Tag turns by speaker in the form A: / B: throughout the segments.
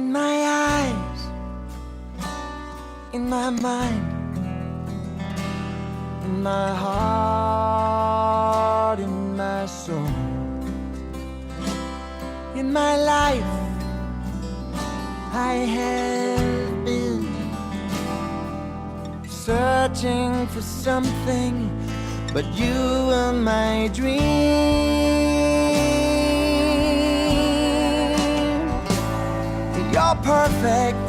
A: In my eyes, in my mind, in my heart, in my soul, in my life, I have been searching for something, but you were my dream. You're perfect,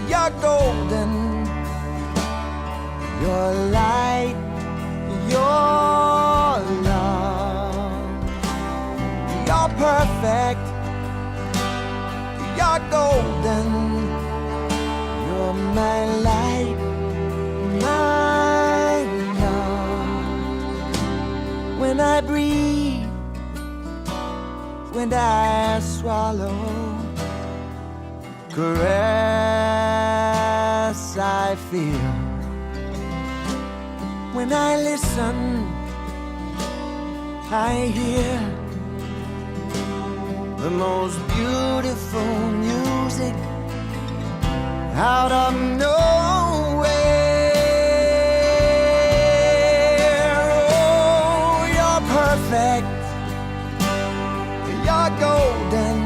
A: you're golden, you're light, you're love. You're perfect, you're golden, you're my light, my love. When I breathe, when I swallow, caress I feel. When I listen, I hear the most beautiful music out of nowhere. Oh, you're perfect, you're golden,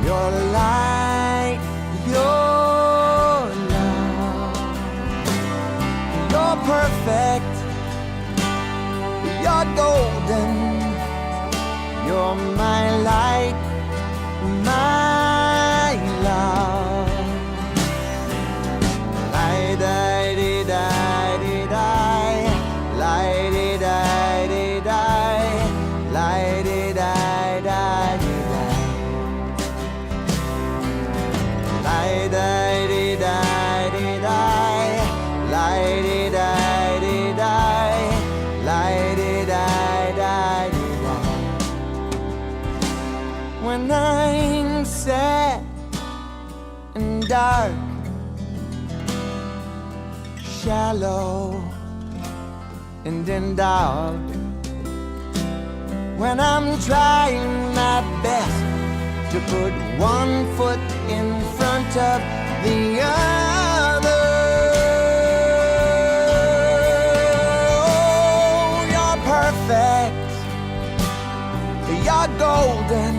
A: you're light, you're love. You're perfect, you're golden, you're my light, my love. Lie-di-di-di-di-di, lie-di-di-di-di, lie-di-di-di-di-di, lie-di-di-di-di-di, lie-di-di-di-di, lie-di-di-di-di. When I'm sad and dark, shallow and in doubt, when I'm trying my best to put one foot in front of the other. Oh, you're perfect, you're golden,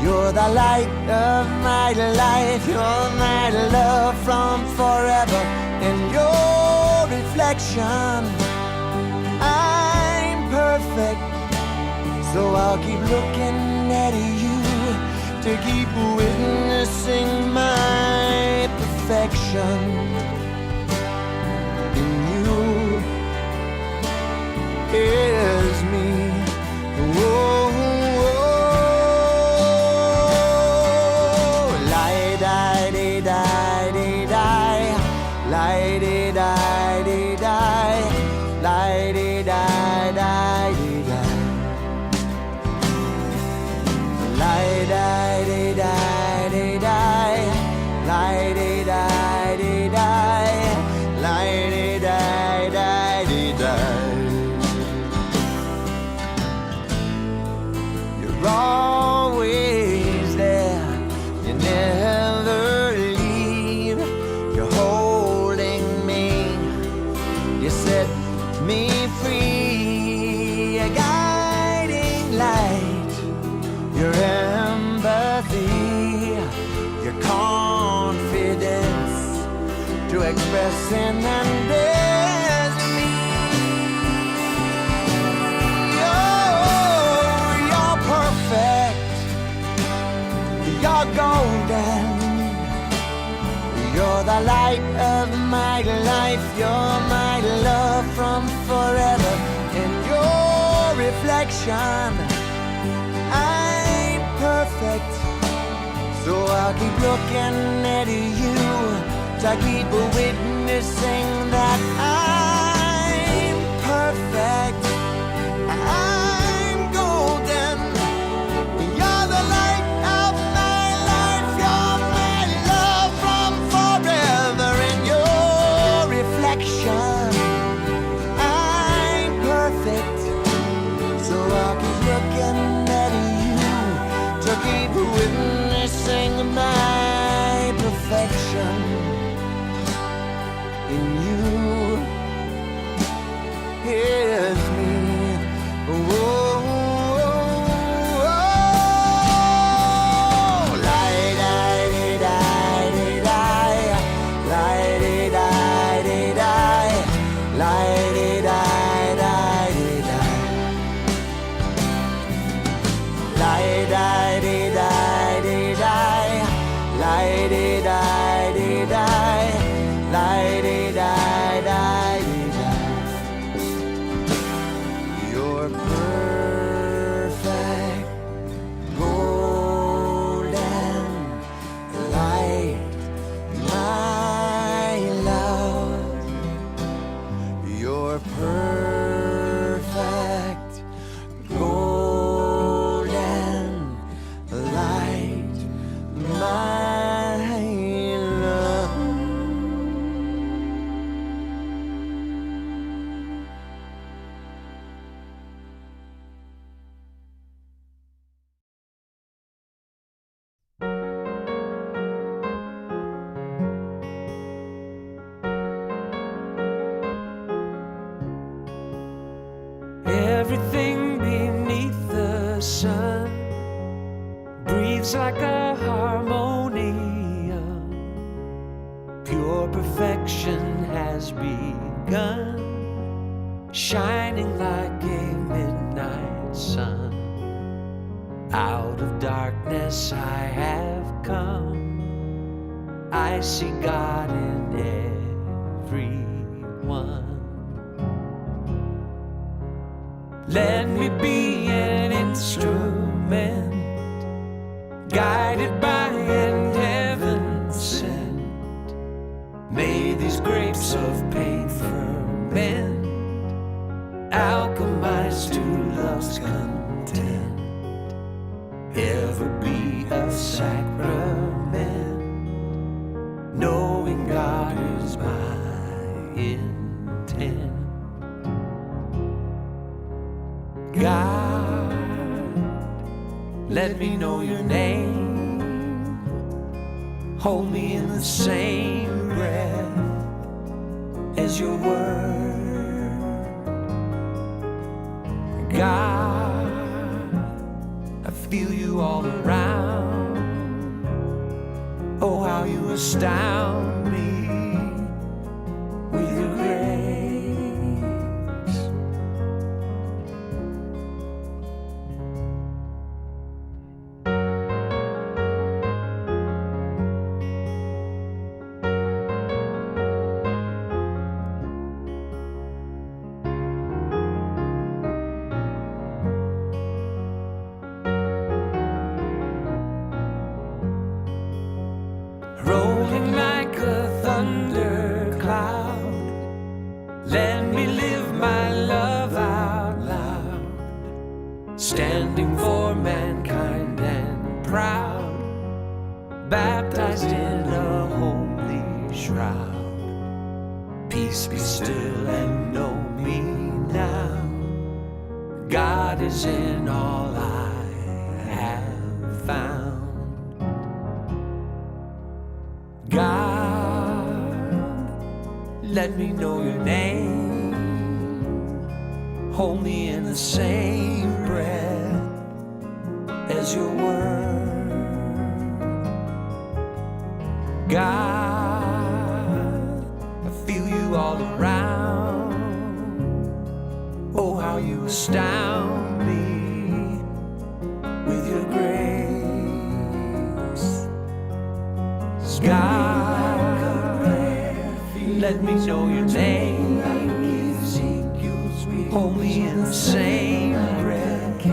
A: you're the light of my life, you're my love from forever, and your reflection. I'm perfect, so I'll keep looking at you to keep witnessing my perfection. In you is me. Whoa. You're always there, you never leave. You're holding me, you set me free. A guiding light, your empathy, your confidence to express in and bears me. Oh, you're perfect, you're golden, you're the light of my life, you're my love from forever, and your reflection. I'm perfect, so I'll keep looking at you to keep witnessing that I'm perfect, I'm golden, you're the light of my life, you're my love from forever, and your reflection. I'm perfect, so I'll keep looking at you my perfection in you. Here's me. Oh, you're perfect, golden light, my love. You're perfect, golden light, my
B: Everything beneath the sun breathes like a harmonium. Pure perfection has begun, shining like a midnight sun. Out of darkness I have come, I see God in everyone. Let me be an instrument, guided by an heaven sent. May these grapes of pain ferment, alchemize to love's content. Ever be a sacrament, knowing God is my intent. God, let me know your name. Hold me in the same breath as your word. God, I feel you all around. Oh, how you astound me with your grace. Rolling like a thundercloud, let me live my love out loud. Standing for mankind and proud, baptized in a holy shroud. Peace be still and know me now. God is in all I have found. God, let me know your name. Hold me in the same breath as your word. God, I feel you all around. Oh, how you astound me with your grace. God, let me know your name. Hold me in the same breath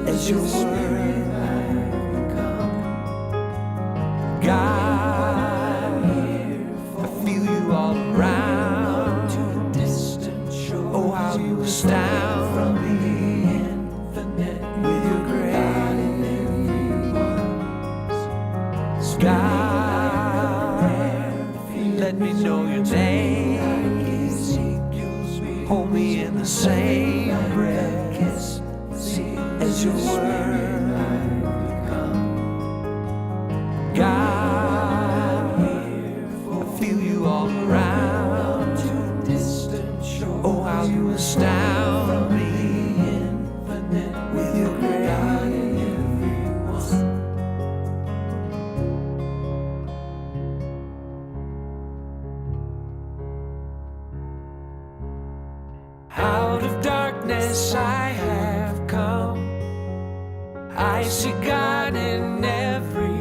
B: as your word. God, I feel you all around. Oh, how you astound me with your grace. God, let me know your name. Hold me in the same breath as your word. I see God in everyone.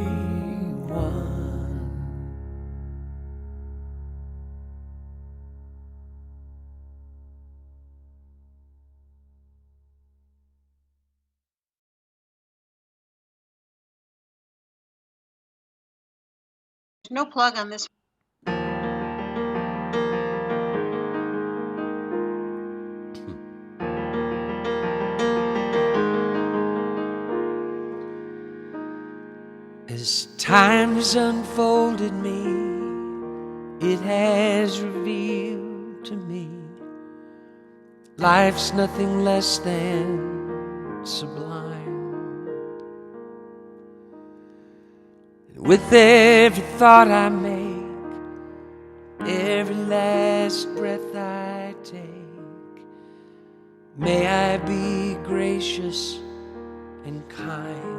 C: No plug on this.
B: As time has unfolded me, it has revealed to me life's nothing less than sublime. And with every thought I make, every last breath I take, may I be gracious and kind.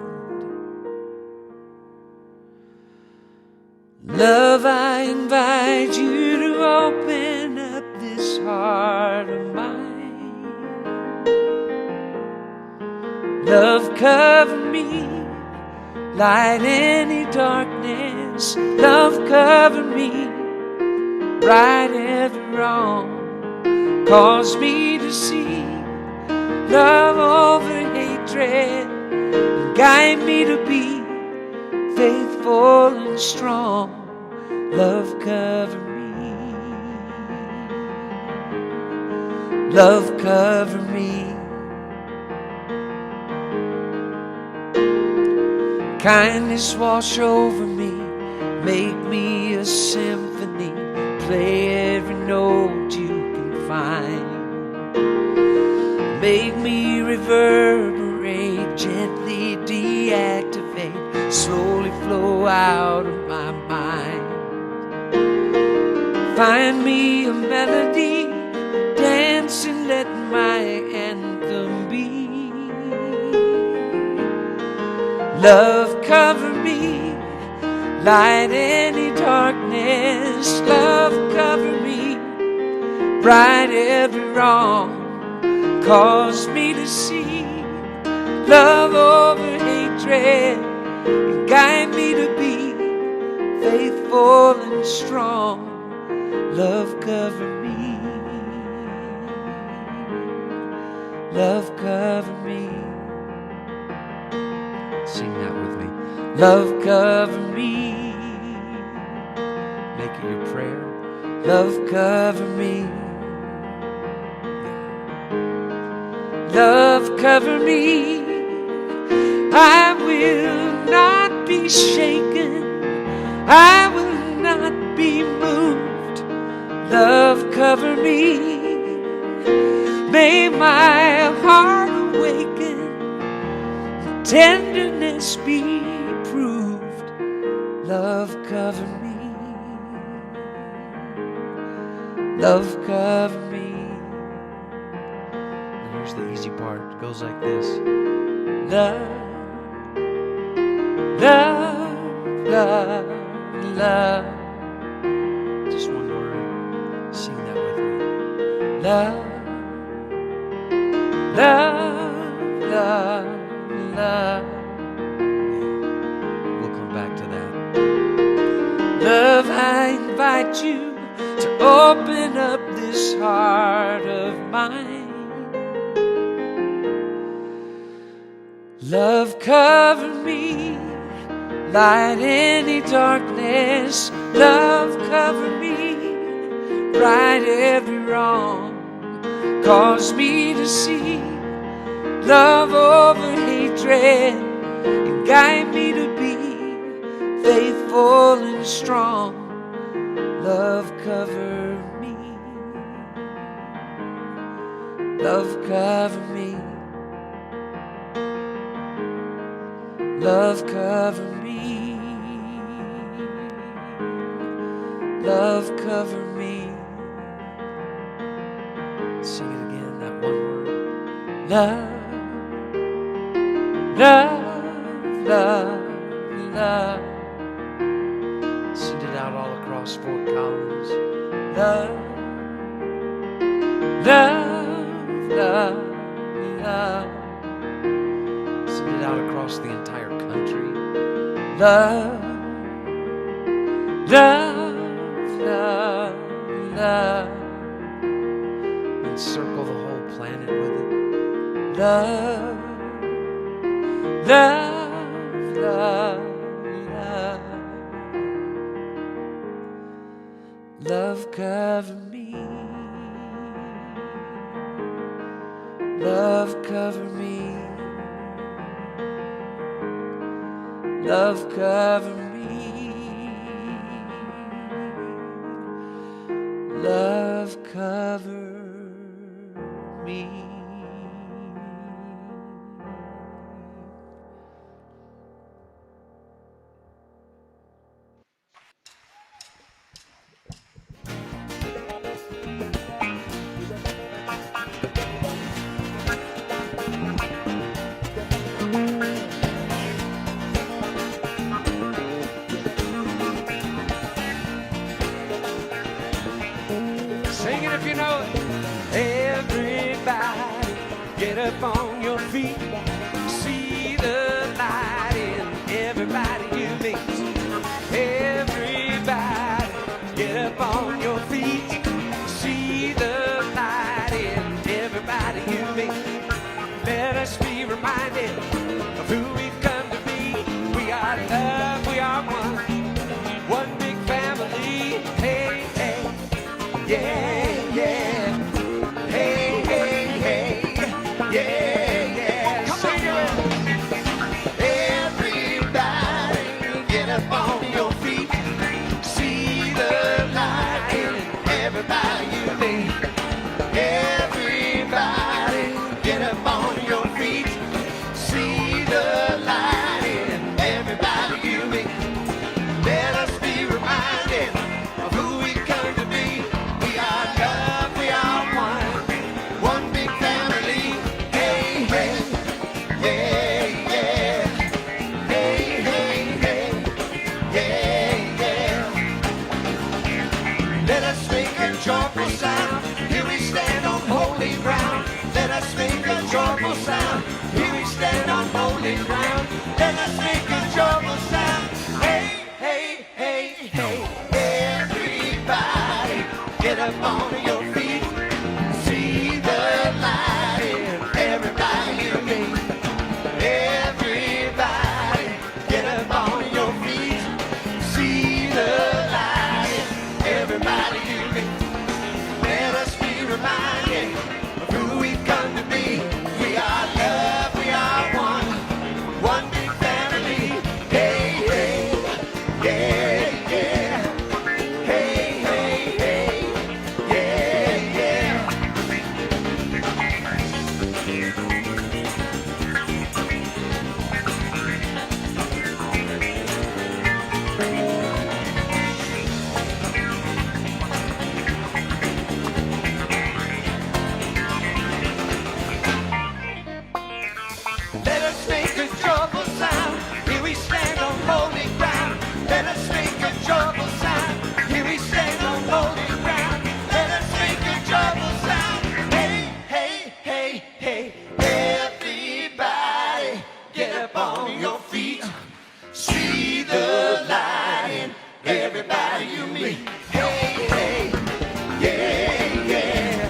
B: Love, I invite you to open up this heart of mine. Love, cover me, light any darkness. Love, cover me, right every wrong. Cause me to see love over hatred, and guide me to be faithful and strong. Love, cover me. Love, cover me. Kindness wash over me, make me a symphony, play every note you can find. Make me reverberate, gently deactivate, slowly flow out of my mind. Find me a melody, dance and let my anthem be. Love, cover me, light any darkness. Love, cover me, right every wrong. Cause me to see love over hatred, and guide me to be faithful and strong. Love, cover me. Love, cover me. Sing that with me. Love, cover me. Make it your prayer. Love, cover me. Love, cover me. I will not be shaken, I will not be moved. Love, cover me. May my heart awaken, tenderness be proved. Love, cover me. Love, cover me. Here's the easy part. It goes like this. Love, love, love, love. Just one word. Sing that with me. Love, love, love, love. Yeah. We'll come back to that. Love, I invite you to open up this heart of mine. Love, cover me, light any darkness. Love, cover me, right every wrong. Cause me to see love over hatred, and guide me to be faithful and strong. Love, cover me. Love, cover me. Love, cover me. Love, cover me. Sing it again, that one word. Love, love, love, love. Send it out all across Fort Collins. Love, love, love, love. send it out across the entire country. Love, love, love, love. And circle the whole planet with it. Love, love, love, love. Love cover me. Love cover me. Love cover me. Love cover me. Sing it if you know it. Everybody, get up on your feet. See the light in everybody you meet. Everybody, get up on your feet. See the light in everybody you meet. Let us be reminded of who we've come to be. We are love, we are one big family. Hey, hey, yeah, yeah. Hey, hey, hey, yeah, yeah. Sing it. Everybody, get up on your feet. See the light in everybody you meet. Everybody, get up on your feet. See the light in everybody you meet. Let us be reminded of who we come to be. We are love, we are one big family. Hey, hey, yeah, yeah. Hey, hey, hey, yeah, yeah. Let us make a joyful sound. Here we stand on holy ground. Let us make a joyful sound. Here we stand on holy ground. Let us make a joyful sound. Hey, hey, hey, hey. Everybody, get up on your feet. See the light in everybody you meet. Everybody, get up on your feet. See the light in everybody you meet. Let us be reminded of who we've come to be. We are love, we are one big family. Hey, hey, yeah, yeah. Hey, hey, hey, yeah, yeah. Let us make a joyful sound. Here we stand on holy ground. Let us make a joyful sound. Here we stand on holy ground. Let us make a joyful sound. Hey, hey, hey, hey. Everybody, get up on your feet. See the light in everybody you meet. Hey, hey, yeah, yeah.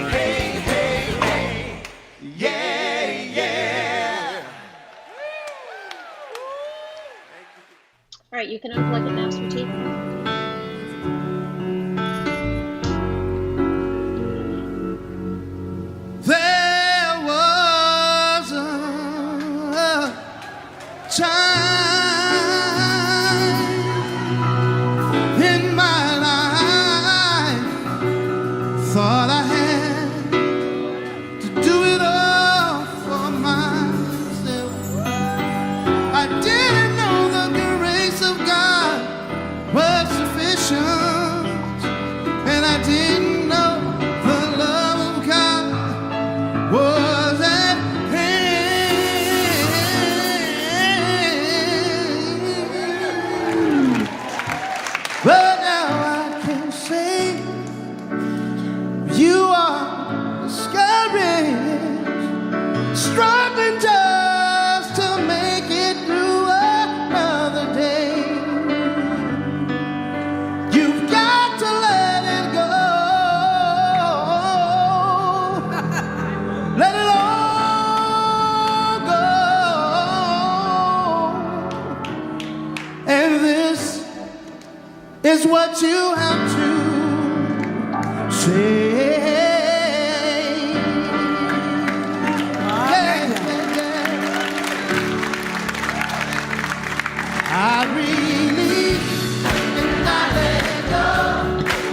B: Hey, hey, hey, yeah, yeah.
C: All right, you can unplug it now, sweetie.
A: There was a time in my life, thought I had to do it all for myself. I didn't know the grace of God was sufficient, and I didn't know the love of God was at hand. is what you have to say. I really and I let go.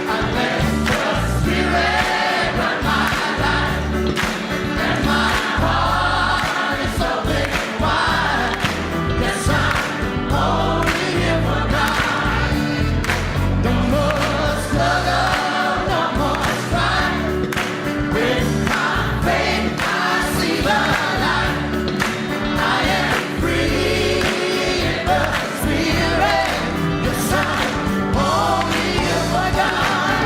A: I let the Spirit run my life, and my heart is open wide. Yes, I'm only here for God. No more struggle, no more strife. With my faith, I see the light. I am free in the Spirit. Yes, I'm only here for God.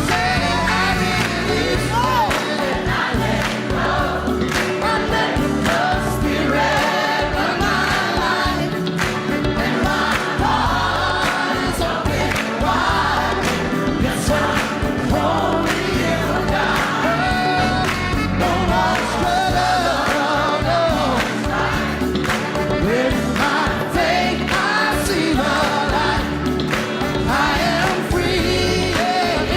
A: Say I release and I let go. I let the Spirit run my life, and my heart is open wide. Yes, I'm only here for God. No more struggle, no. With my faith, I see the light. I am free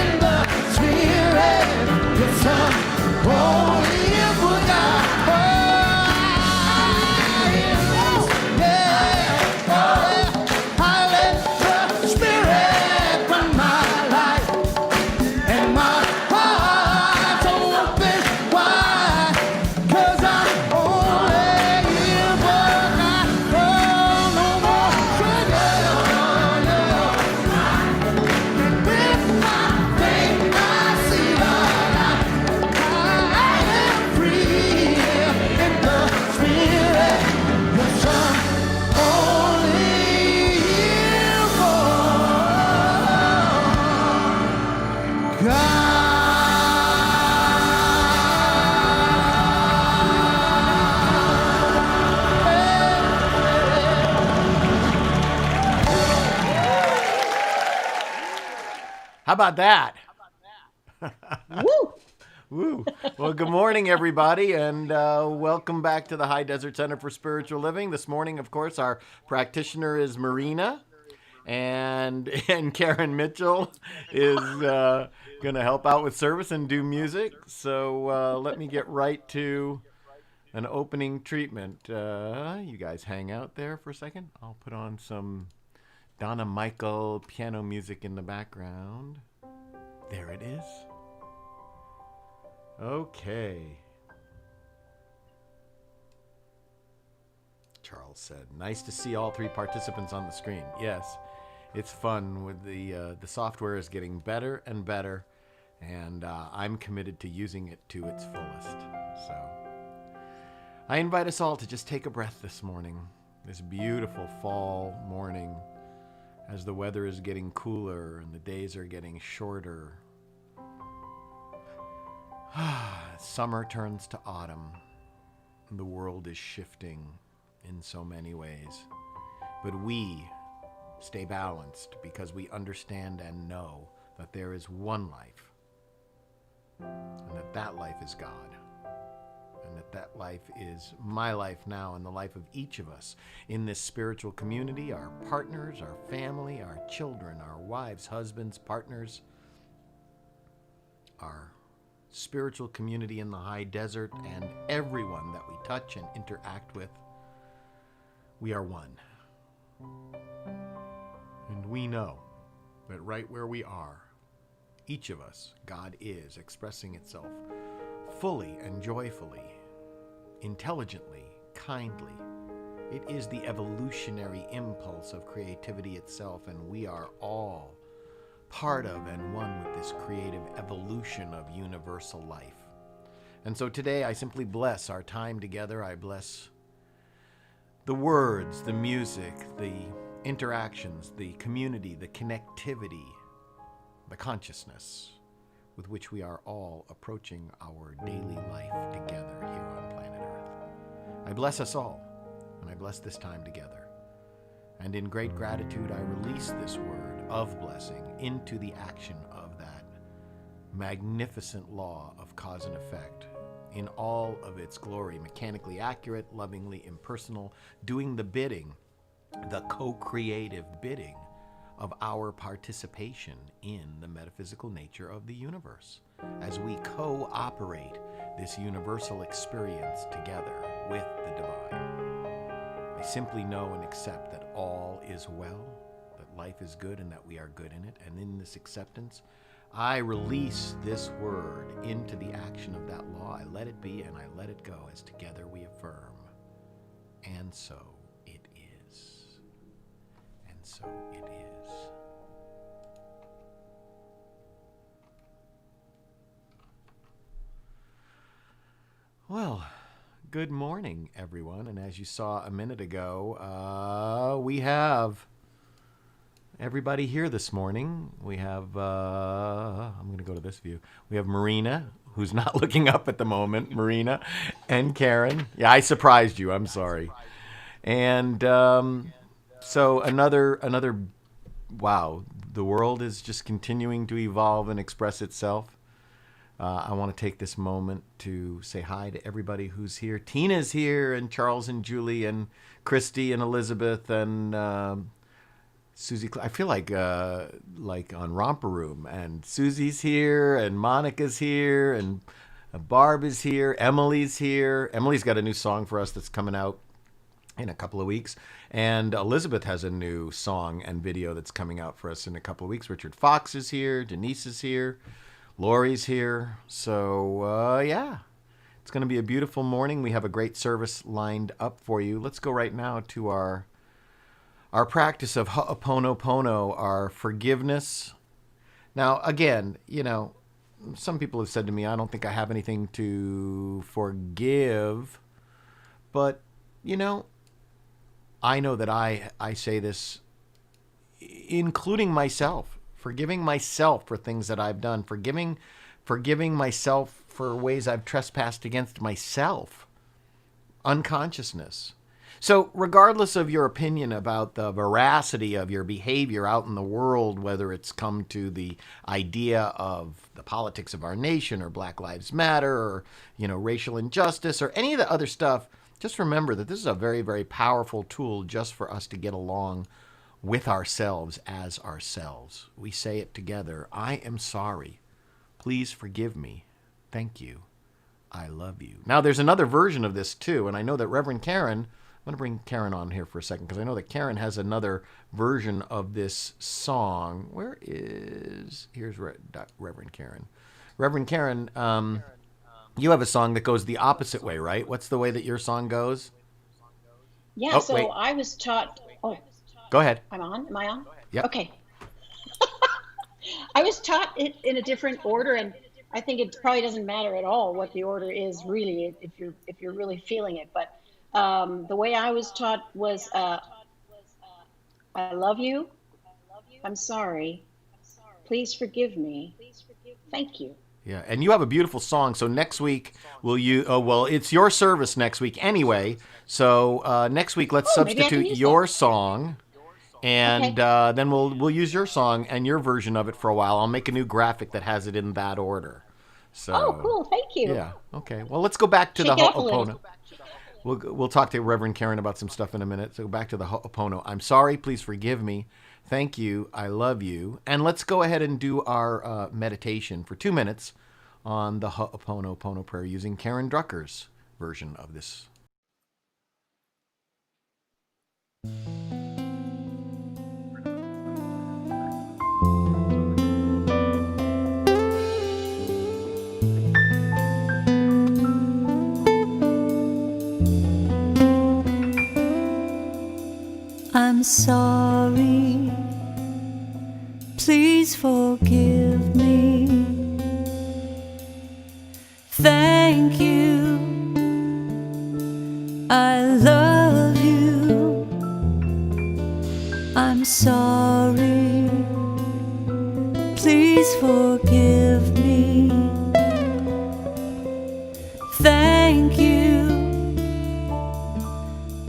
A: in the Spirit. Yes, I'm only here for God. I let the Spirit run my life, and my heart's open wide. 'Cause I'm only here for God. Oh, no more struggle, no. With my faith, I see the light. I am free in the Spirit. Yes, I'm only here for God. How about that?
C: Woo!
A: Woo. Well, good morning, everybody, and welcome back to the High Desert Center for Spiritual Living. This morning, of course, our practitioner is Marina, and Karen Mitchell is going to help out with service and do music. So let me get right to an opening treatment. You guys hang out there for a second. I'll put on some Donna Michael piano music in the background. There it is. Okay. Charles said, nice to see all three participants on the screen. Yes, it's fun. With the software is getting better and better, and I'm committed to using it to its fullest. So I invite us all to just take a breath this morning, this beautiful fall morning, as the weather is getting cooler and the days are getting shorter. Summer turns to autumn. The world is shifting in so many ways. But we stay balanced because we understand and know that there is one life, and that life is God, and that life is my life now and the life of each of us in this spiritual community, our partners, our family, our children, our wives, husbands, partners, our spiritual community in the high desert, and everyone that we touch and interact with. We are one. And we know that right where we are, each of us, God is expressing itself fully and joyfully, intelligently, kindly. It is the evolutionary impulse of creativity itself, and we are all part of and one with this creative evolution of universal life. And so today I simply bless our time together. I bless the words, the music, the interactions, the community, the connectivity, the consciousness with which we are all approaching our daily life together here on planet Earth. I bless us all, and I bless this time together. And in great gratitude, I release this word of blessing into the action of that magnificent law of cause and effect in all of its glory, mechanically accurate, lovingly impersonal, doing the bidding, the co-creative bidding of our participation in the metaphysical nature of the universe as we cooperate this universal experience together with the divine. I simply know and accept that all is well, that life is good and that we are good in it. And in this acceptance, I release this word into the action of that law. I let it be and I let it go as together we affirm. And so it is. And so it is. Well, good morning, everyone. And as you saw a minute ago, we have everybody here this morning. We have, I'm going to go to this view. We have Marina, who's not looking up at the moment, Marina, and Karen. Yeah, I surprised you. I'm sorry. And so another, wow, the world is just continuing to evolve and express itself. I want to take this moment to say hi to everybody who's here. Tina's here, and Charles and Julie and Christy and Elizabeth and Susie. I feel like on Romper Room, and Susie's here, and Monica's here, and Barb is here. Emily's here. Emily's got a new song for us that's coming out in a couple of weeks, and Elizabeth has a new song and video that's coming out for us in a couple of weeks. Richard Fox is here. Denise is here. Lori's here. So, yeah, it's going to be a beautiful morning. We have a great service lined up for you. Let's go right now to our practice of Ho'oponopono, our forgiveness. Now, again, some people have said to me, I don't think I have anything to forgive. But, I know that I say this, including myself. Forgiving myself for things that I've done, forgiving myself for ways I've trespassed against myself, unconsciousness. So regardless of your opinion about the veracity of your behavior out in the world, whether it's come to the idea of the politics of our nation or Black Lives Matter or, racial injustice or any of the other stuff, just remember that this is a very, very powerful tool just for us to get along with ourselves as ourselves. We say it together. I am sorry. Please forgive me. Thank you. I love you. Now, there's another version of this, too, and I know that Reverend Karen, I'm going to bring Karen on here for a second, because I know that Karen has another version of this song. Here's Reverend Karen. Reverend Karen, you have a song that goes the opposite way, right? What's the way that your song goes?
C: Yeah, wait. I was taught... Oh.
A: Go ahead.
C: I'm on? Am I on?
A: Yep.
C: Okay. I was taught it in a different order, and I think it probably doesn't matter at all what the order is, really, if you're really feeling it. But the way I was taught was, I love you. I'm sorry. Please forgive me. Thank you.
A: Yeah, and you have a beautiful song. So next week, it's your service next week anyway. So next week, let's substitute your song. And then we'll use your song and your version of it for a while. I'll make a new graphic that has it in that order. So,
C: cool. Thank you.
A: Yeah. Okay. Well, let's go back to the Ho'opono. We'll talk to Reverend Karen about some stuff in a minute. So back to the Ho'opono. I'm sorry. Please forgive me. Thank you. I love you. And let's go ahead and do our meditation for 2 minutes on the Ho'oponopono prayer using Karen Drucker's version of this.
D: I'm sorry, please forgive me. Thank you, I love you. I'm sorry, please forgive me. Thank you,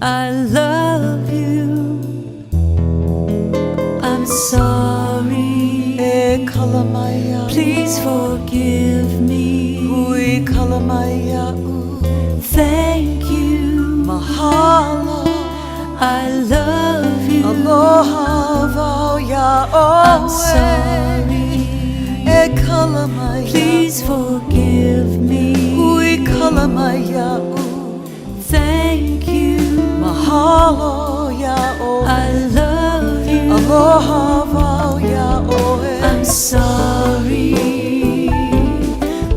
D: I love you. I'm sorry, please forgive me. Thank you, mahalo, I love you. Aloha vau I'm sorry. Please forgive me. Thank you. Mahalo I love you. Aloha vau I'm sorry.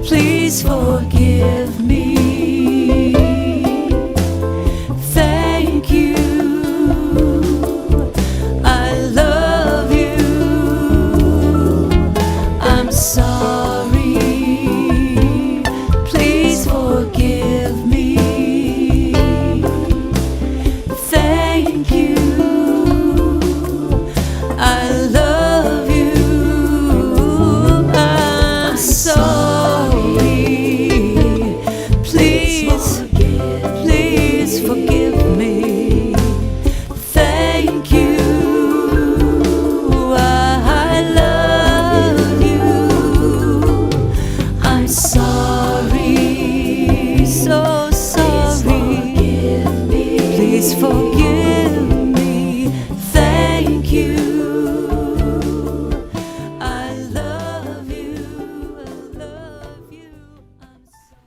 D: Please forgive me. Thank you. I love you. I'm sorry. Please forgive me. Thank you. I love you. I'm sorry. Please forgive me. Thank you. I love you. I'm sorry. So sorry. Please forgive me. Thank you. I love you. I love you. I'm sorry.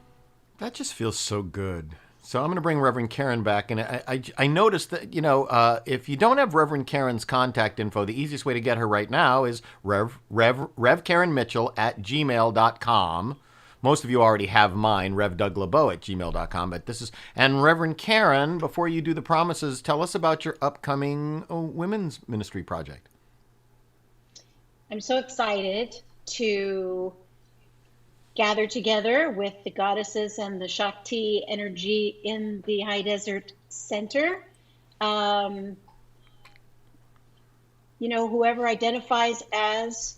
A: That just feels so good. So I'm going to bring Reverend Karen back. And I noticed that, if you don't have Reverend Karen's contact info, the easiest way to get her right now is Rev Karen Mitchell at gmail.com. Most of you already have mine, RevDougLebeau at gmail.com. But this is, and Reverend Karen, before you do the promises, tell us about your upcoming women's ministry project.
C: I'm so excited to gather together with the goddesses and the Shakti energy in the High Desert Center. Whoever identifies as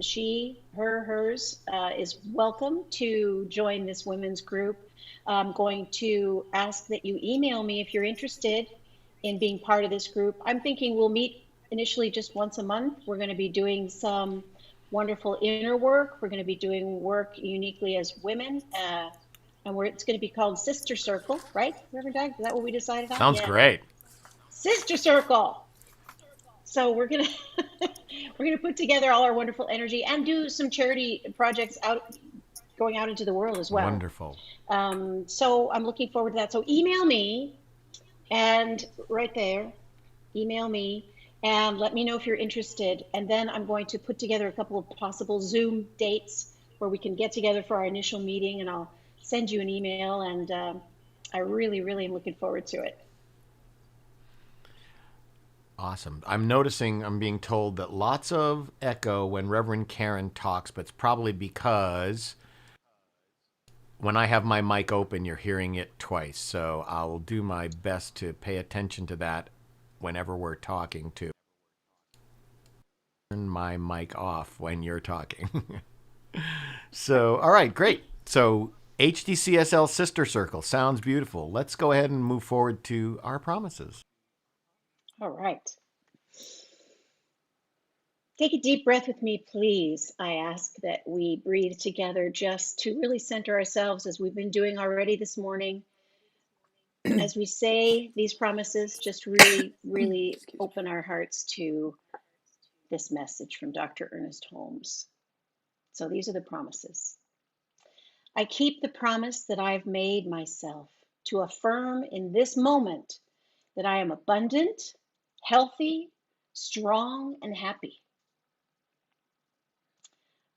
C: she, her, hers is welcome to join this women's group. I'm going to ask that you email me if you're interested in being part of this group. I'm thinking we'll meet initially just once a month. We're going to be doing some wonderful inner work. We're going to be doing work uniquely as women, and it's going to be called Sister Circle, right, Reverend Doug? Is that what we decided on?
A: Sounds great.
C: Sister Circle. So we're gonna put together all our wonderful energy and do some charity projects going out into the world as well.
A: Wonderful.
C: So I'm looking forward to that. So email me, and right there, email me. And let me know if you're interested. And then I'm going to put together a couple of possible Zoom dates where we can get together for our initial meeting, and I'll send you an email. And I really, really am looking forward to it.
A: Awesome. I'm being told that lots of echo when Reverend Karen talks, but it's probably because when I have my mic open, you're hearing it twice. So I'll do my best to pay attention to that whenever we're talking to. Turn my mic off when you're talking. So, all right, great. So HDCSL Sister Circle sounds beautiful. Let's go ahead and move forward to our promises.
C: All right. Take a deep breath with me, please. I ask that we breathe together just to really center ourselves as we've been doing already this morning. As we say these promises, just really, really open our hearts to this message from Dr. Ernest Holmes. So these are the promises. I keep the promise that I've made myself to affirm in this moment that I am abundant, healthy, strong, and happy.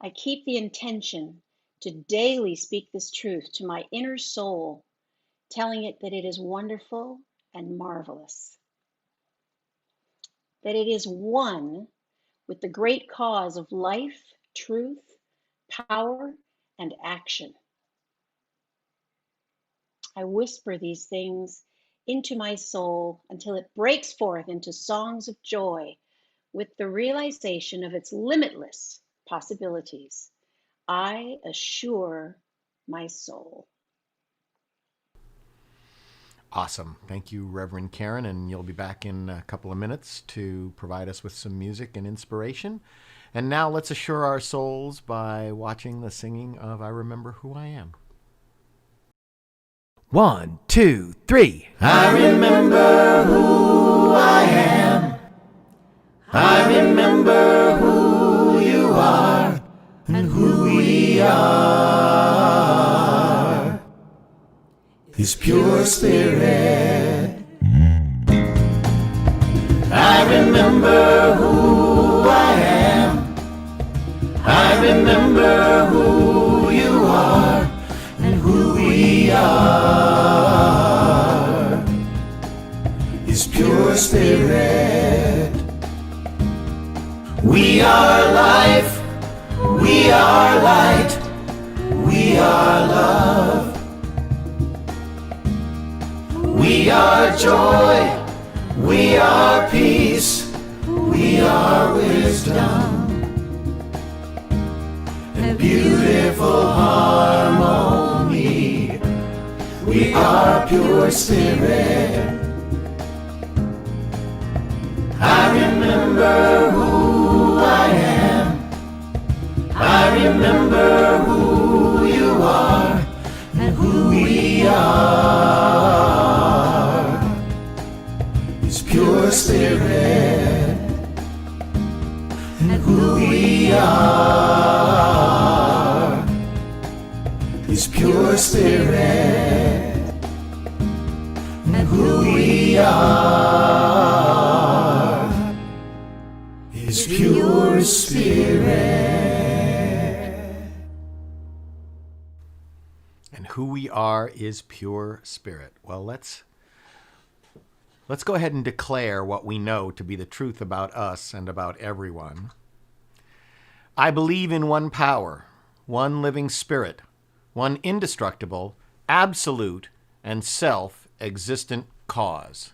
C: I keep the intention to daily speak this truth to my inner soul, telling it that it is wonderful and marvelous, that it is one with the great cause of life, truth, power, and action. I whisper these things into my soul until it breaks forth into songs of joy with the realization of its limitless possibilities. I assure my soul.
A: Awesome. Thank you, Reverend Karen, and you'll be back in a couple of minutes to provide us with some music and inspiration. And now let's assure our souls by watching the singing of I Remember Who I Am. 1, 2, 3. I remember who I am.
E: I remember who you are and who we are. His pure spirit. I remember who I am. I remember who you are and who we are. His pure spirit. We are life, we are light, we are love. We are joy, we are peace, we are wisdom, and beautiful harmony. We are pure spirit. I remember who I am. I remember who you are and who we are. His pure spirit and who we are. His pure spirit and who we are. His pure spirit.
A: And who we are is pure spirit. Well, let's go ahead and declare what we know to be the truth about us and about everyone. I believe in one power, one living spirit, one indestructible, absolute, and self-existent cause.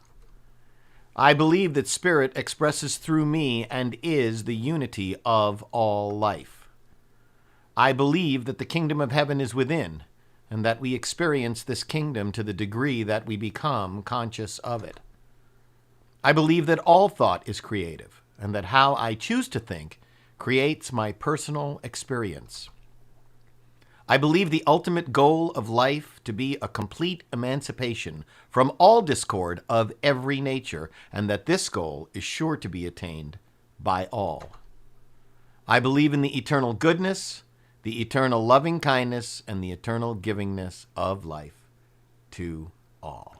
A: I believe that spirit expresses through me and is the unity of all life. I believe that the kingdom of heaven is within, and that we experience this kingdom to the degree that we become conscious of it. I believe that all thought is creative, and that how I choose to think creates my personal experience. I believe the ultimate goal of life to be a complete emancipation from all discord of every nature, and that this goal is sure to be attained by all. I believe in the eternal goodness, the eternal loving kindness, and the eternal givingness of life to all.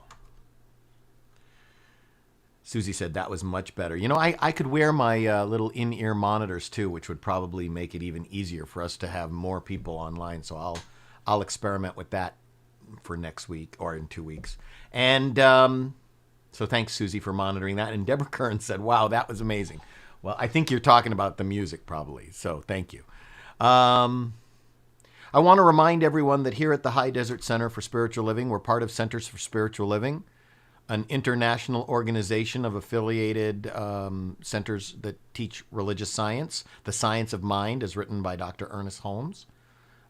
A: Susie said that was much better. You know, I could wear my little in-ear monitors too, which would probably make it even easier for us to have more people online. So I'll experiment with that for next week or in 2 weeks. And so thanks, Susie, for monitoring that. And Deborah Kern said, wow, that was amazing. Well, I think you're talking about the music probably. So thank you. I want to remind everyone that here at the High Desert Center for Spiritual Living, we're part of Centers for Spiritual Living, an international organization of affiliated centers that teach religious science, the science of mind, as written by Dr. Ernest Holmes.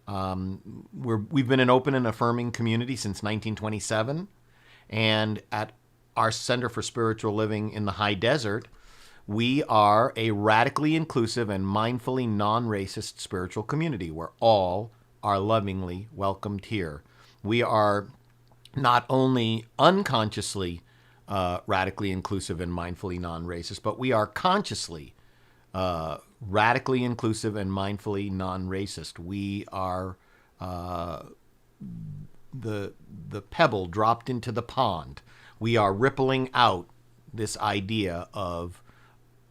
A: We've been an open and affirming community since 1927, and at our Center for Spiritual Living in the High Desert, we are a radically inclusive and mindfully non-racist spiritual community where all are lovingly welcomed here. We are not only unconsciously radically inclusive and mindfully non-racist, but we are consciously radically inclusive and mindfully non-racist. We are the pebble dropped into the pond. We are rippling out this idea of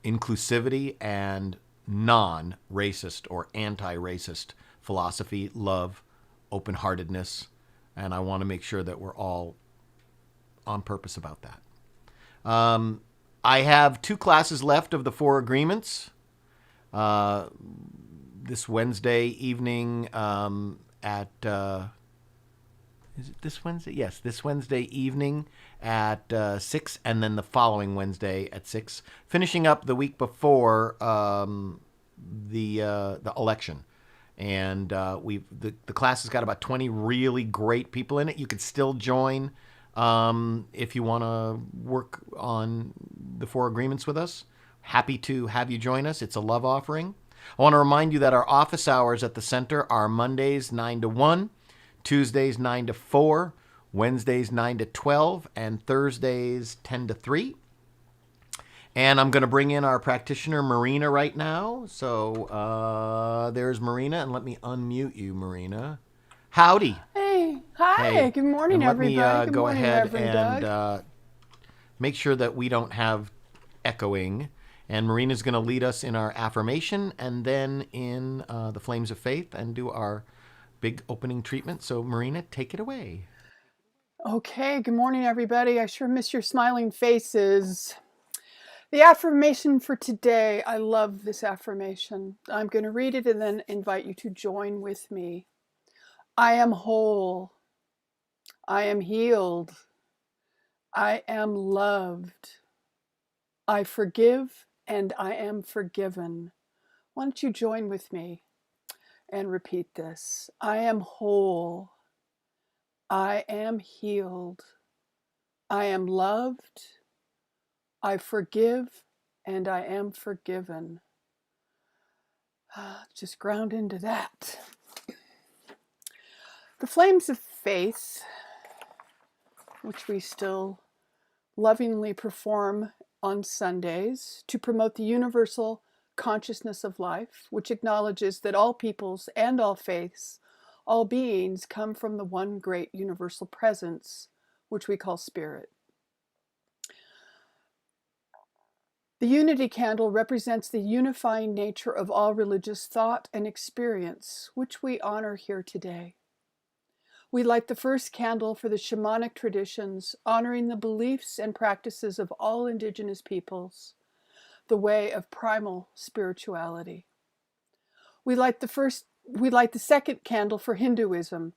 A: inclusivity and non-racist or anti-racist philosophy, love, open-heartedness, and I want to make sure that we're all on purpose about that. I have 2 classes left of the 4 agreements. This Wednesday evening at... is it this Wednesday? Yes, this Wednesday evening at 6, and then the following Wednesday at 6. Finishing up the week before the election. And the class has got about 20 really great people in it. You could still join if you want to work on the 4 agreements with us. Happy to have you join us. It's a love offering. I want to remind you that our office hours at the center are Mondays 9 to 1, Tuesdays 9 to 4, Wednesdays 9 to 12, and Thursdays 10 to 3. And I'm going to bring in our practitioner, Marina, right now. So there's Marina, and let me unmute you, Marina. Howdy.
F: Hey, hi.
A: Hey.
F: Good morning,
A: And let me
F: everybody. Good
A: go
F: morning,
A: ahead
F: Reverend
A: and
F: Doug.
A: make sure that we don't have echoing. And Marina's going to lead us in our affirmation and then in the Flames of Faith and do our big opening treatment. So, Marina, take it away.
F: Okay, good morning, everybody. I sure miss your smiling faces. The affirmation for today, I love this affirmation. I'm going to read it and then invite you to join with me. I am whole. I am healed. I am loved. I forgive and I am forgiven. Why don't you join with me and repeat this? I am whole. I am healed. I am loved. I forgive and I am forgiven. Just ground into that. The Flames of Faith, which we still lovingly perform on Sundays to promote the universal consciousness of life, which acknowledges that all peoples and all faiths, all beings come from the one great universal presence, which we call spirit. The unity candle represents the unifying nature of all religious thought and experience, which we honor here today. We light the first candle for the shamanic traditions, honoring the beliefs and practices of all indigenous peoples, the way of primal spirituality. We light the second candle for Hinduism,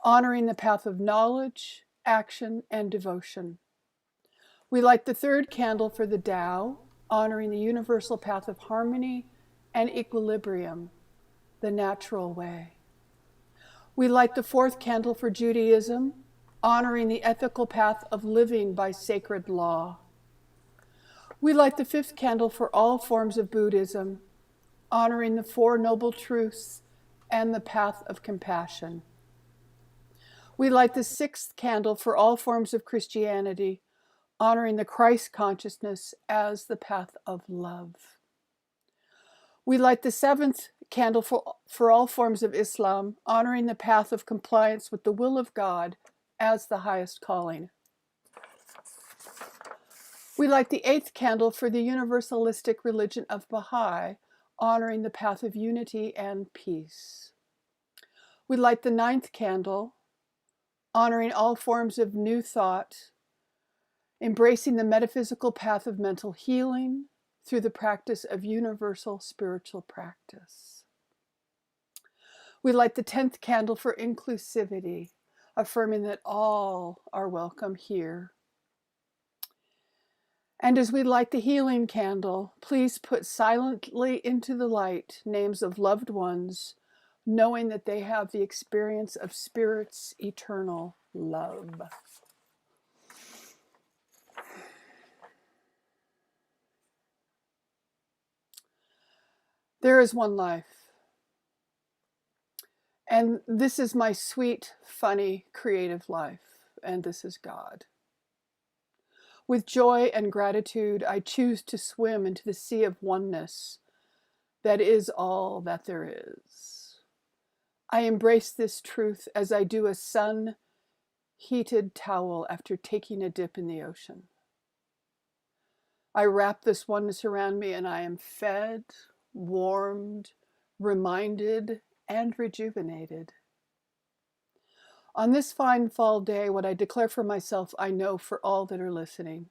F: honoring the path of knowledge, action, and devotion. We light the third candle for the Tao, honoring the universal path of harmony and equilibrium, the natural way. We light the fourth candle for Judaism, honoring the ethical path of living by sacred law. We light the fifth candle for all forms of Buddhism, honoring the Four Noble Truths and the path of compassion. We light the sixth candle for all forms of Christianity, honoring the Christ consciousness as the path of love. We light the seventh candle for all forms of Islam, honoring the path of compliance with the will of God as the highest calling. We light the eighth candle for the universalistic religion of Baha'i, honoring the path of unity and peace. We light the ninth candle, honoring all forms of new thought, embracing the metaphysical path of mental healing through the practice of universal spiritual practice. We light the 10th candle for inclusivity, affirming that all are welcome here. And as we light the healing candle, please put silently into the light names of loved ones, knowing that they have the experience of Spirit's eternal love. There is one life, and this is my sweet, funny, creative life, and this is God. With joy and gratitude, I choose to swim into the sea of oneness that is all that there is. I embrace this truth as I do a sun-heated towel after taking a dip in the ocean. I wrap this oneness around me and I am fed, warmed, reminded, and rejuvenated. On this fine fall day, what I declare for myself, I know for all that are listening.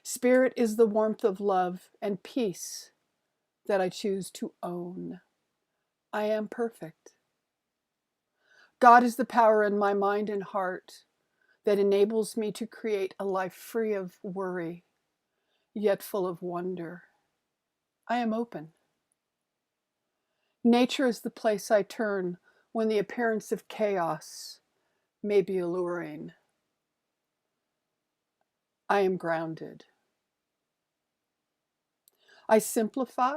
F: Spirit is the warmth of love and peace that I choose to own. I am perfect. God is the power in my mind and heart that enables me to create a life free of worry, yet full of wonder. I am open. Nature is the place I turn when the appearance of chaos may be alluring. I am grounded. I simplify.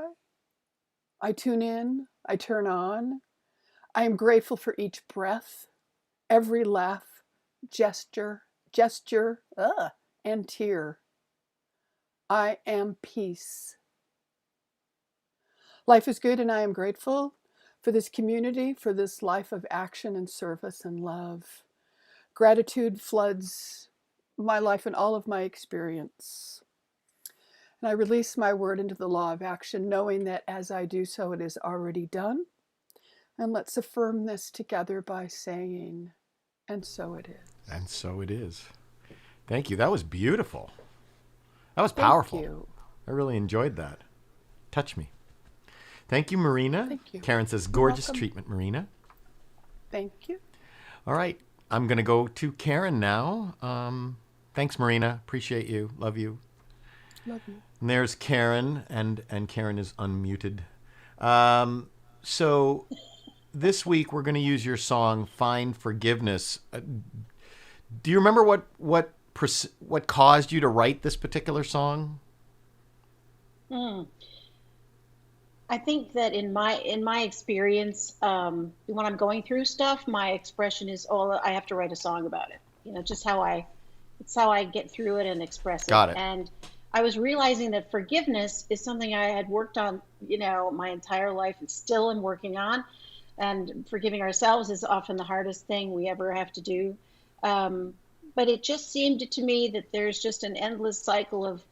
F: I tune in. I turn on. I am grateful for each breath, every laugh, gesture, and tear. I am peace. Life is good, and I am grateful for this community, for this life of action and service and love. Gratitude floods my life and all of my experience. And I release my word into the law of action, knowing that as I do so, it is already done. And let's affirm this together by saying, and so it is.
A: And so it is. Thank you. That was beautiful. That was powerful.
F: Thank you.
A: I really enjoyed that. Touch me. Thank you, Marina.
F: Thank you.
A: Karen says, gorgeous
F: welcome.
A: treatment, Marina.
F: Thank you.
A: All right. I'm going to go to Karen now. Thanks, Marina. Appreciate you. Love you.
F: Love you.
A: And there's Karen, and Karen is unmuted. So this week we're going to use your song "Find Forgiveness." Do you remember what caused you to write this particular song?
C: I think that in my experience, when I'm going through stuff, my expression is I have to write a song about it. Just it's how I get through it and express it.
A: Got it.
C: And I was realizing that forgiveness is something I had worked on, my entire life and still am working on. And forgiving ourselves is often the hardest thing we ever have to do. But it just seemed to me that there's just an endless cycle of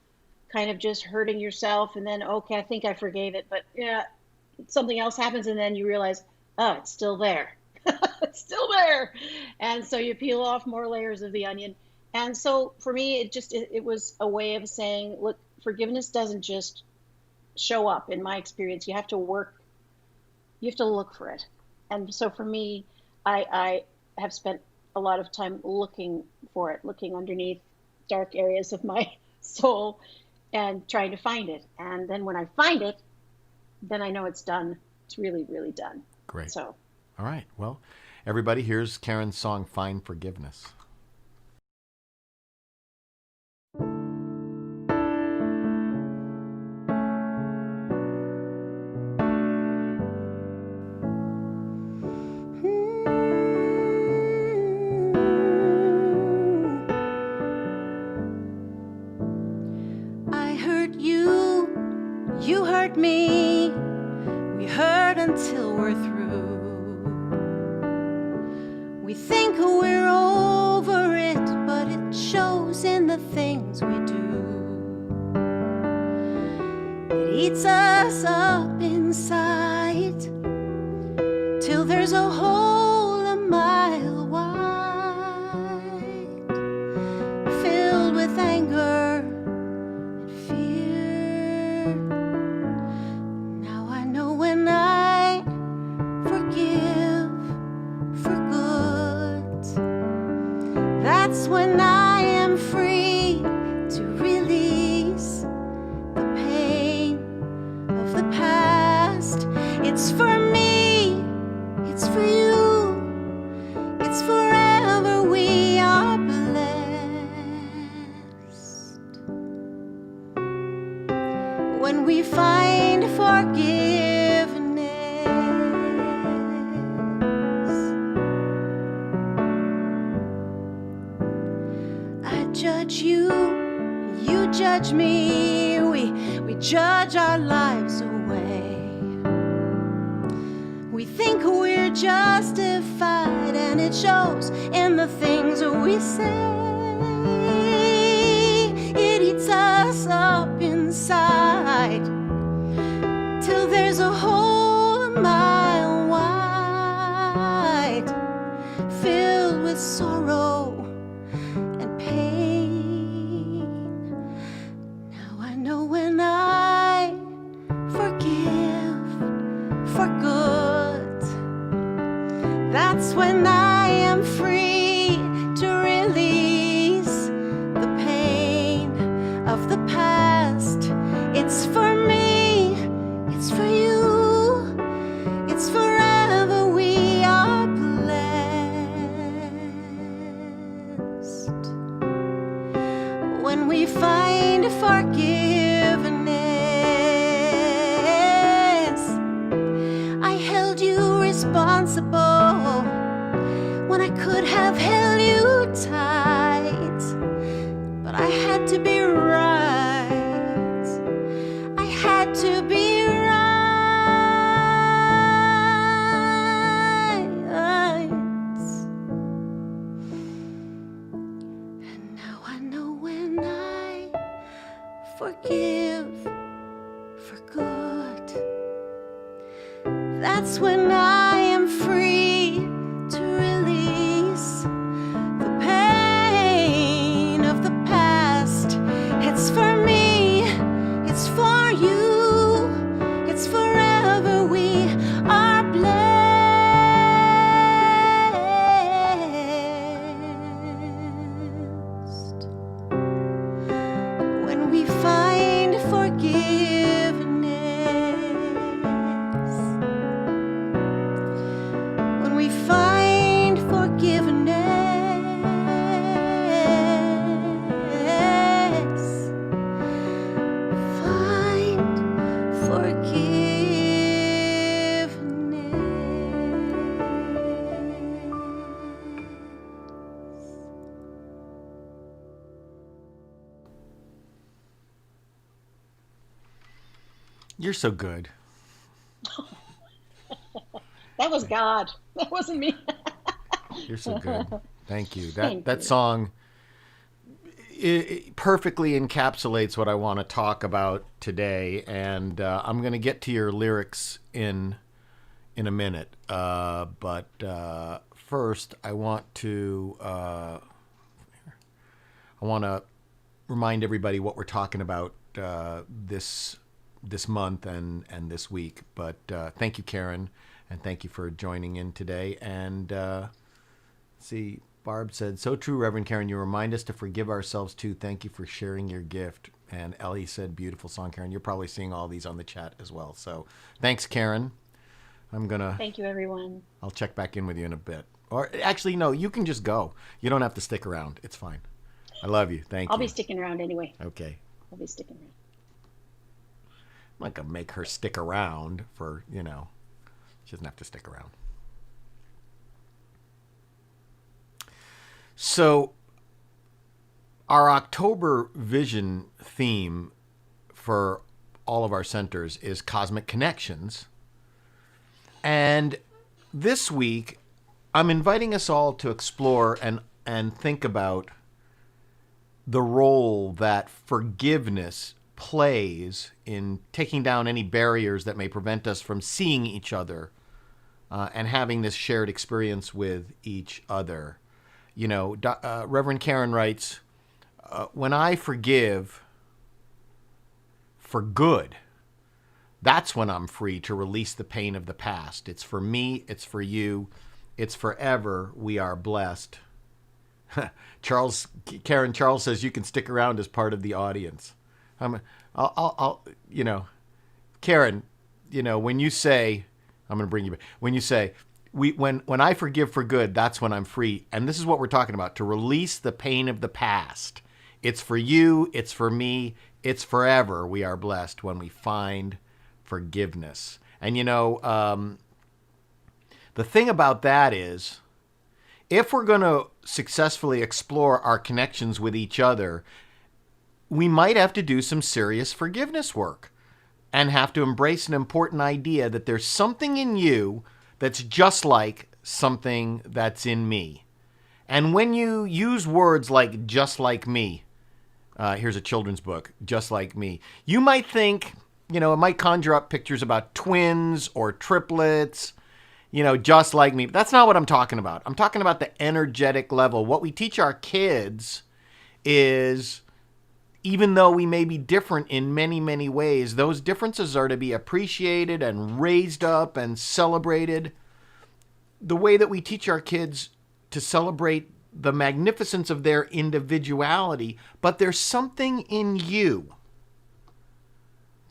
C: kind of just hurting yourself, and then, okay, I think I forgave it, but yeah, something else happens, and then you realize, oh, it's still there. It's still there. And so you peel off more layers of the onion. And so for me, it was a way of saying, look, forgiveness doesn't just show up. In my experience, you have to look for it. And so for me, I have spent a lot of time looking for it, looking underneath dark areas of my soul and trying to find it. And then when I find it, then I know it's done. It's really, really done.
A: Great.
C: So,
A: all right. Well, everybody, here's Karen's song, "Find Forgiveness."
D: I hurt you, you hurt me. We hurt until we're through. We think we're over it, but it shows in the things we do. It eats us up inside till there's a hole a mile wide, filled with anger and fear. Now I know when I forgive for good, that's when I am free to release the pain of the past. It's for me, it's for you, it's forever we are blessed. When we find forgiveness, I judge you, you judge me, we judge our lives away. We think we're justified, and it shows in the things we say. It eats us up inside till there's a hole a mile wide, filled with sorrow and pain. Now I know when I forgive for good, that's when I am free to release the pain of the past. It's for me, it's for you, it's forever we are blessed. When we find forgiveness, I held you responsible when I could have held you tight, but I had to be right. That's when I am free to release the pain of the past. It's for me, it's for you, it's forever. We are blessed when we find forgiveness. When we find forgiveness. Find forgiveness.
A: You're so good.
C: That was God. That wasn't me.
A: You're so good. Thank you.
C: Thank
A: That
C: you.
A: song it perfectly encapsulates what I want to talk about today, and I'm going to get to your lyrics in a minute. But first, I want to remind everybody what we're talking about this month and this week. But thank you, Karen, and thank you for joining in today. And see, Barb said, "So true, Reverend Karen. You remind us to forgive ourselves too. Thank you for sharing your gift." And Ellie said, "Beautiful song, Karen." You're probably seeing all these on the chat as well. So thanks, Karen.
C: Thank you, everyone.
A: I'll check back in with you in a bit. Or actually, no, you can just go. You don't have to stick around. It's fine. I love you. Thank
C: I'll
A: you.
C: be sticking around anyway.
A: Okay.
C: I'll be sticking around.
A: I'm not going to make her stick around for, she doesn't have to stick around. So our October vision theme for all of our centers is Cosmic Connections. And this week, I'm inviting us all to explore and think about the role that forgiveness plays in taking down any barriers that may prevent us from seeing each other and having this shared experience with each other. Reverend Karen writes, when I forgive for good, that's when I'm free to release the pain of the past. It's for me, it's for you, it's forever. We are blessed. Karen Charles says you can stick around as part of the audience. Karen, when you say, I'm going to bring you back. When you say, when I forgive for good, that's when I'm free. And this is what we're talking about, to release the pain of the past. It's for you, it's for me, it's forever. We are blessed when we find forgiveness. And the thing about that is, if we're going to successfully explore our connections with each other, we might have to do some serious forgiveness work and have to embrace an important idea that there's something in you that's just like something that's in me. And when you use words like just like me, here's a children's book, Just Like Me, you might think, it might conjure up pictures about twins or triplets, just like me. But that's not what I'm talking about. I'm talking about the energetic level. What we teach our kids is, even though we may be different in many, many ways, those differences are to be appreciated and raised up and celebrated. The way that we teach our kids to celebrate the magnificence of their individuality, but there's something in you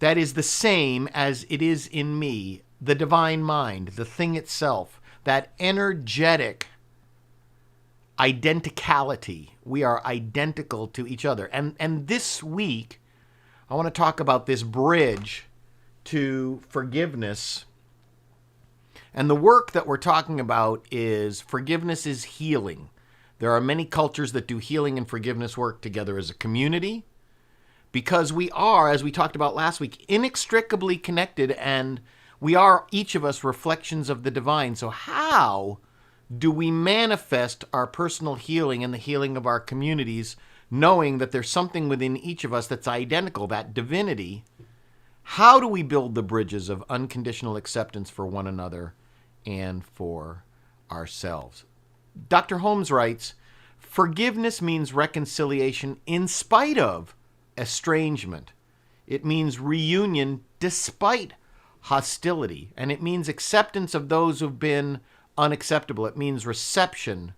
A: that is the same as it is in me, the divine mind, the thing itself, that energetic identicality. We are identical to each other. And this week, I want to talk about this bridge to forgiveness. And the work that we're talking about is forgiveness is healing. There are many cultures that do healing and forgiveness work together as a community, because we are, as we talked about last week, inextricably connected, and we are, each of us, reflections of the divine. So how do we manifest our personal healing and the healing of our communities, knowing that there's something within each of us that's identical, that divinity? How do we build the bridges of unconditional acceptance for one another and for ourselves? Dr. Holmes writes, forgiveness means reconciliation in spite of estrangement. It means reunion despite hostility. And it means acceptance of those who've been unacceptable. It means reception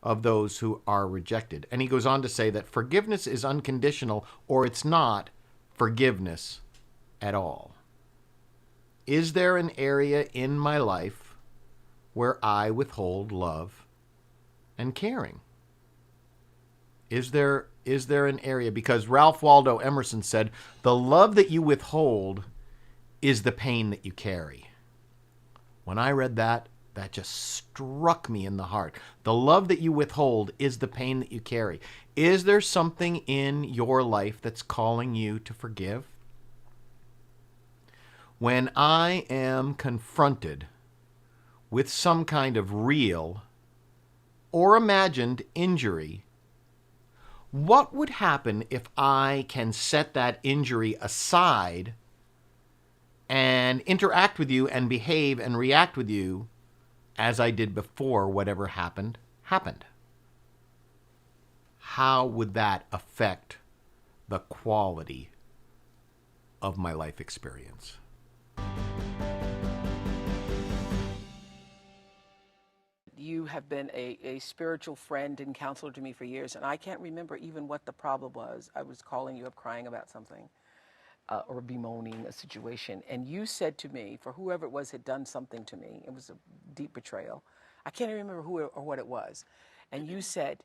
A: of those who are rejected. And he goes on to say that forgiveness is unconditional, or it's not forgiveness at all. Is there an area in my life where I withhold love and caring? Is there an area? Because Ralph Waldo Emerson said, the love that you withhold is the pain that you carry. When I read that, that just struck me in the heart. The love that you withhold is the pain that you carry. Is there something in your life that's calling you to forgive? When I am confronted with some kind of real or imagined injury, what would happen if I can set that injury aside and interact with you and behave and react with you as I did before whatever happened? How would that affect the quality of my life experience?
G: You have been a spiritual friend and counselor to me for years, and I can't remember even what the problem was. I was calling you up crying about something or bemoaning a situation, and you said to me, for whoever it was had done something to me, it was a deep betrayal. I can't even remember who or what it was. And you said,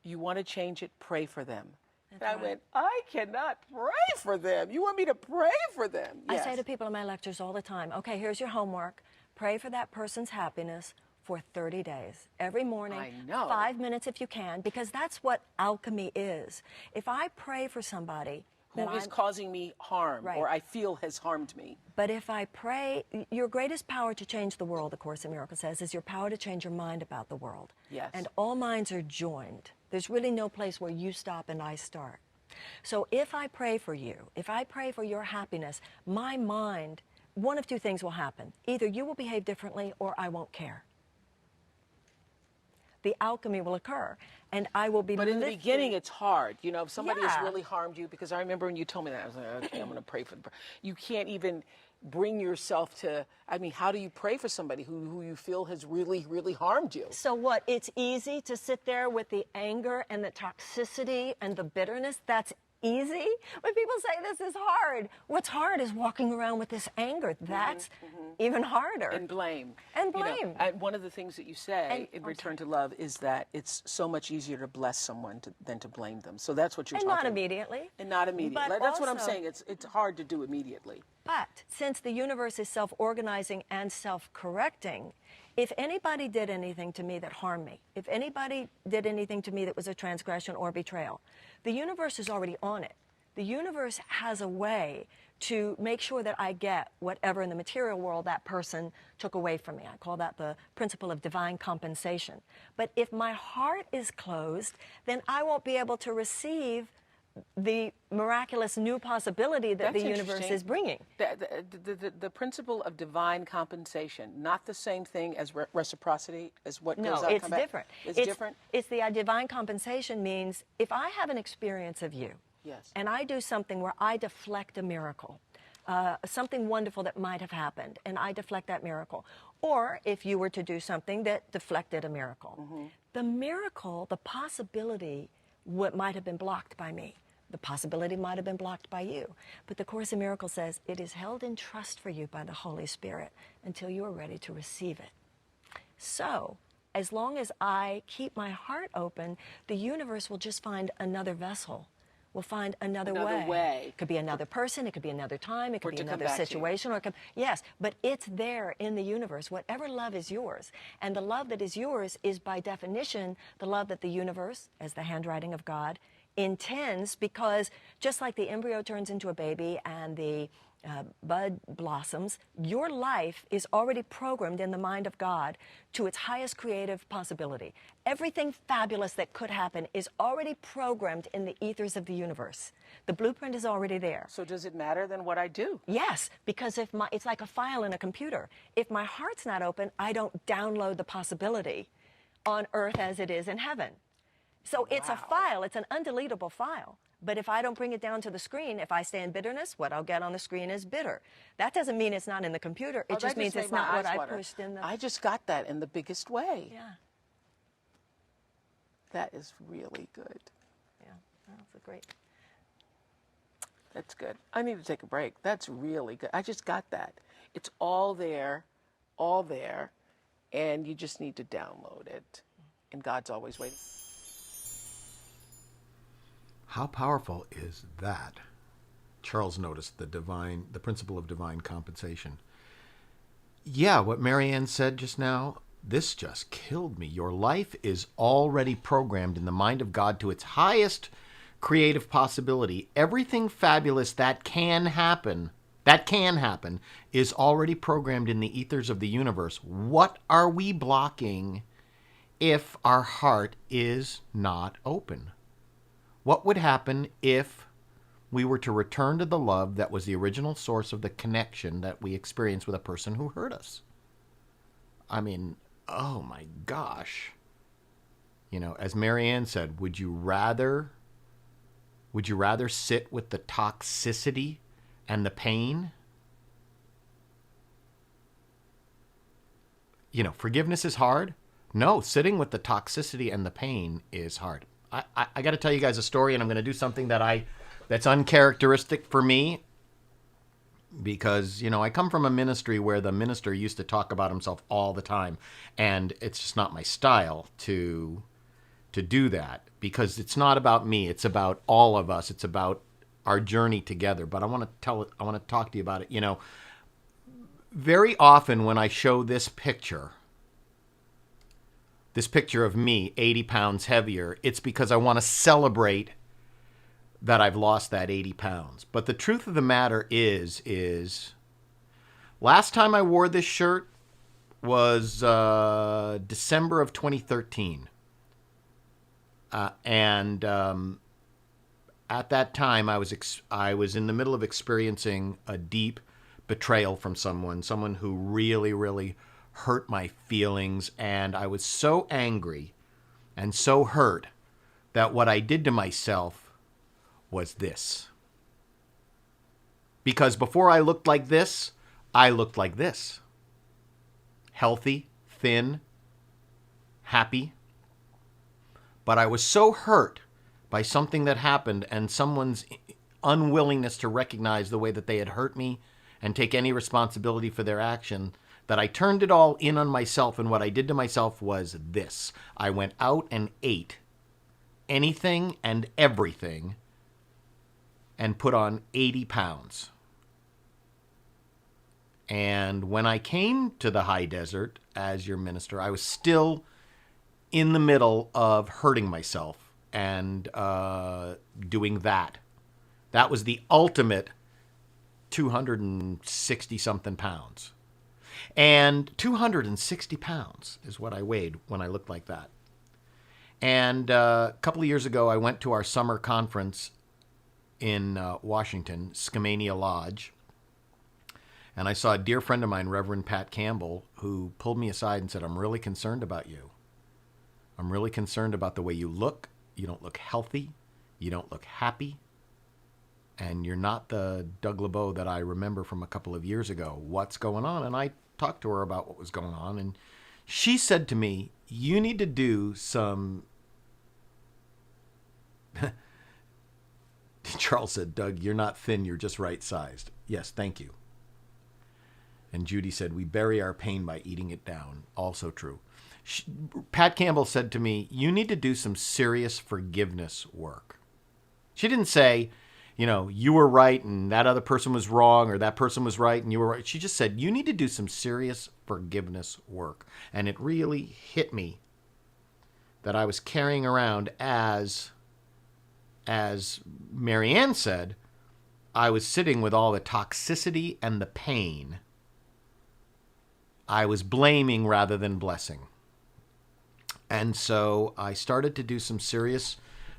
G: you want to change it, pray for them. And I went, I cannot pray for them. You want me to pray for them? Yes.
H: I say to people in my lectures all the time, okay, here's your homework. Pray for that person's happiness for 30 days. Every morning,
G: I know.
H: 5 minutes if you can, because that's what alchemy is. If I pray for somebody
G: who is causing me harm, or I feel has harmed me.
H: But if I pray, your greatest power to change the world, the Course in Miracles says, is your power to change your mind about the world.
G: Yes.
H: And all minds are joined. There's really no place where you stop and I start. So if I pray for you, if I pray for your happiness, my mind, one of two things will happen. Either you will behave differently or I won't care. The alchemy will occur, and I will be.
G: But in the beginning, it's hard. You know, if somebody has
H: Yeah.
G: really harmed you, because I remember when you told me that, I was like, okay, I'm going to pray for them. You can't even bring yourself to, I mean, how do you pray for somebody who you feel has really, really harmed you?
H: So what, it's easy to sit there with the anger and the toxicity and the bitterness? That's easy? When people say this is hard, what's hard is walking around with this anger. That's even harder.
G: And blame.
H: And
G: You know,
H: blame.
G: and one of the things that you say in Return to Love is that it's so much easier to bless someone than to blame them. So that's what you're
H: And
G: talking
H: not
G: about.
H: immediately.
G: And not immediately.
H: But
G: That's what I'm
H: also-
G: saying. It's hard to do immediately.
H: But since the universe is self-organizing and self-correcting, if anybody did anything to me that harmed me, if anybody did anything to me that was a transgression or betrayal, the universe is already on it. The universe has a way to make sure that I get whatever in the material world that person took away from me. I call that the principle of divine compensation. But if my heart is closed, then I won't be able to receive the miraculous new possibility that
G: That's
H: the universe
G: interesting.
H: is bringing.
G: The principle of divine compensation, not the same thing as reciprocity, as what goes
H: No,
G: out.
H: it's
G: come back.
H: different.
G: It's different?
H: It's the divine compensation means if I have an experience of you,
G: Yes.
H: and I do something where I deflect a miracle, something wonderful that might have happened, and I deflect that miracle. Or if you were to do something that deflected a miracle. The miracle, the possibility, what might have been blocked by me. The possibility might have been blocked by you. But the Course in Miracles says it is held in trust for you by the Holy Spirit until you are ready to receive it. So, as long as I keep my heart open, the universe will just find another vessel. Will find another way. It could be another person, it could be another time, it could be
G: to come
H: another
G: back to you.
H: situation, or it could, yes, but it's there in the universe. Whatever love is yours. And the love that is yours is by definition the love that the universe, as the handwriting of God, intends, because just like the embryo turns into a baby and the bud blossoms, your life is already programmed in the mind of God to its highest creative possibility. Everything fabulous that could happen is already programmed in the ethers of the universe. The blueprint is already there.
G: So does it matter then what I do?
H: Yes, because it's like a file in a computer. If my heart's not open, I don't download the possibility on earth as it is in heaven. So it's a file, it's an undeletable file. But if I don't bring it down to the screen, if I stay in bitterness, what I'll get on the screen is bitter. That doesn't mean it's not in the computer. It just means it's not what I pushed in the...
G: I just got that in the biggest way.
H: Yeah.
G: That is really good.
H: Yeah, that's a great...
G: That's good. I need to take a break. That's really good. I just got that. It's all there, and you just need to download it. And God's always waiting.
A: How powerful is that? Charles noticed the principle of divine compensation. Yeah, what Marianne said just now, this just killed me. Your life is already programmed in the mind of God to its highest creative possibility. Everything fabulous that can happen, is already programmed in the ethers of the universe. What are we blocking if our heart is not open? What would happen if we were to return to the love that was the original source of the connection that we experienced with a person who hurt us? I mean, oh my gosh. You know, as Marianne said, would you rather sit with the toxicity and the pain? You know, forgiveness is hard. No, sitting with the toxicity and the pain is hard. I got to tell you guys a story, and I'm going to do something that's uncharacteristic for me, because, you know, I come from a ministry where the minister used to talk about himself all the time, and it's just not my style to do that, because it's not about me. It's about all of us. It's about our journey together. But I want to talk to you about it. You know, very often when I show this picture of me 80 pounds heavier, it's because I want to celebrate that I've lost that 80 pounds. But the truth of the matter is last time I wore this shirt was December of 2013. And at that time, I was in the middle of experiencing a deep betrayal from someone who really, really hurt my feelings, and I was so angry and so hurt that what I did to myself was this. Because before I looked like this, I looked like this. Healthy, thin, happy. But I was so hurt by something that happened and someone's unwillingness to recognize the way that they had hurt me and take any responsibility for their action, that I turned it all in on myself, and what I did to myself was this. I went out and ate anything and everything and put on 80 pounds. And when I came to the high desert as your minister, I was still in the middle of hurting myself and doing that. That was the ultimate 260-something pounds. And 260 pounds is what I weighed when I looked like that. And a couple of years ago, I went to our summer conference in Washington, Skamania Lodge. And I saw a dear friend of mine, Reverend Pat Campbell, who pulled me aside and said, "I'm really concerned about you. I'm really concerned about the way you look. You don't look healthy. You don't look happy. And you're not the Doug LeBeau that I remember from a couple of years ago. What's going on?" And I talked to her about what was going on. And she said to me, "You need to do some..." Charles said, "Doug, you're not thin. You're just right-sized." Yes, thank you. And Judy said, "We bury our pain by eating it down." Also true. Pat Campbell said to me, "You need to do some serious forgiveness work." She didn't say, you know, you were right and that other person was wrong, or that person was right and you were right. She just said, you need to do some serious forgiveness work. And it really hit me that I was carrying around as as Marianne said, I was sitting with all the toxicity and the pain. I was blaming rather than blessing. And so I started to do some serious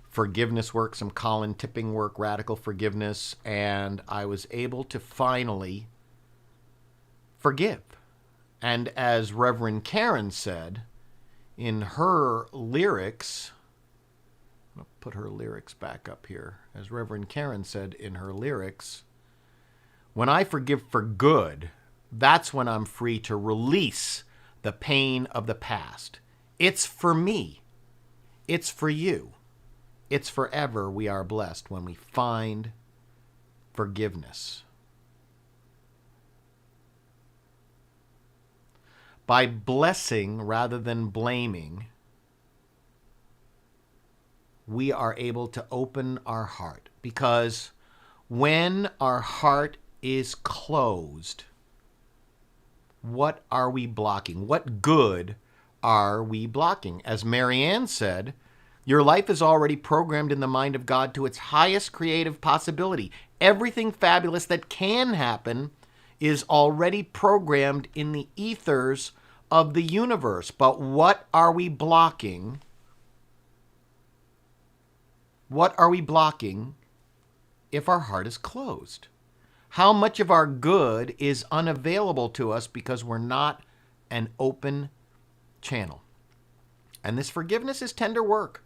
A: forgiveness work, some Colin Tipping work, radical forgiveness, and I was able to finally forgive. And as Reverend Karen said in her lyrics, I'll put her lyrics back up here. As Reverend Karen said in her lyrics, when I forgive for good, that's when I'm free to release the pain of the past. It's for me. It's for you. It's forever we are blessed when we find forgiveness. By blessing rather than blaming, we are able to open our heart. Because when our heart is closed, what are we blocking? What good are we blocking? As Marianne said, your life is already programmed in the mind of God to its highest creative possibility. Everything fabulous that can happen is already programmed in the ethers of the universe. But what are we blocking? What are we blocking if our heart is closed? How much of our good is unavailable to us because we're not an open channel? And this forgiveness is tender work.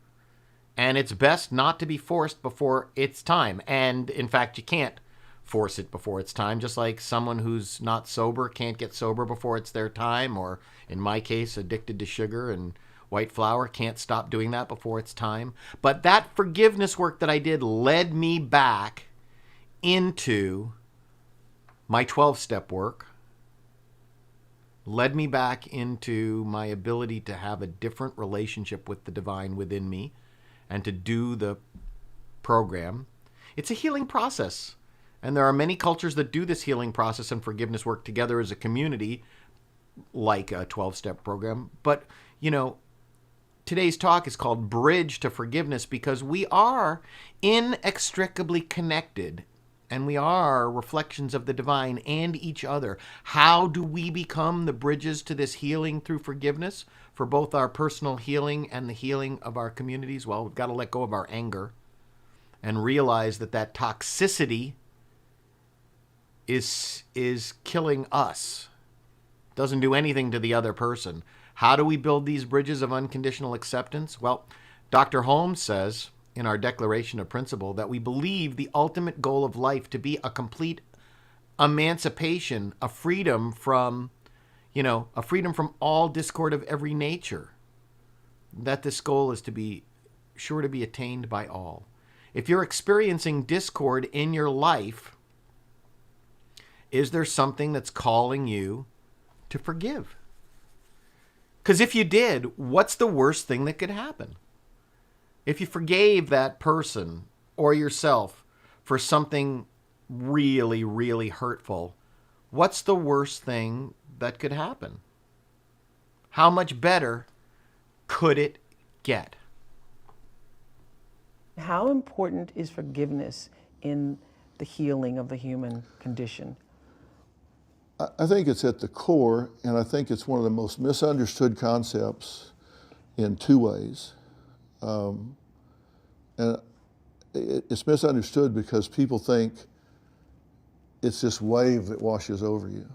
A: And it's best not to be forced before it's time. And in fact, you can't force it before it's time, just like someone who's not sober can't get sober before it's their time, or in my case, addicted to sugar and white flour can't stop doing that before it's time. But that forgiveness work that I did led me back into my 12-step work, led me back into my ability to have a different relationship with the divine within me and to do the program. It's a healing process. And there are many cultures that do this healing process and forgiveness work together as a community, like a 12-step program. But, you know, today's talk is called Bridge to Forgiveness because we are inextricably connected and we are reflections of the divine and each other. How do we become the bridges to this healing through forgiveness for both our personal healing and the healing of our communities? Well, we've got to let go of our anger and realize that that toxicity is killing us. Doesn't do anything to the other person. How do we build these bridges of unconditional acceptance? Well, Dr. Holmes says in our Declaration of Principle that we believe the ultimate goal of life to be a complete emancipation, a freedom from, a freedom from all discord of every nature. That this goal is to be sure to be attained by all. If you're experiencing discord in your life, is there something that's calling you to forgive? Because if you did, what's the worst thing that could happen? If you forgave that person or yourself for something really, really hurtful, what's the worst thing that could happen? How much better could it get?
G: How important is forgiveness in the healing of the human condition?
I: I think it's at the core, and I think it's one of the most misunderstood concepts in two ways. And it's misunderstood because people think it's this wave that washes over you.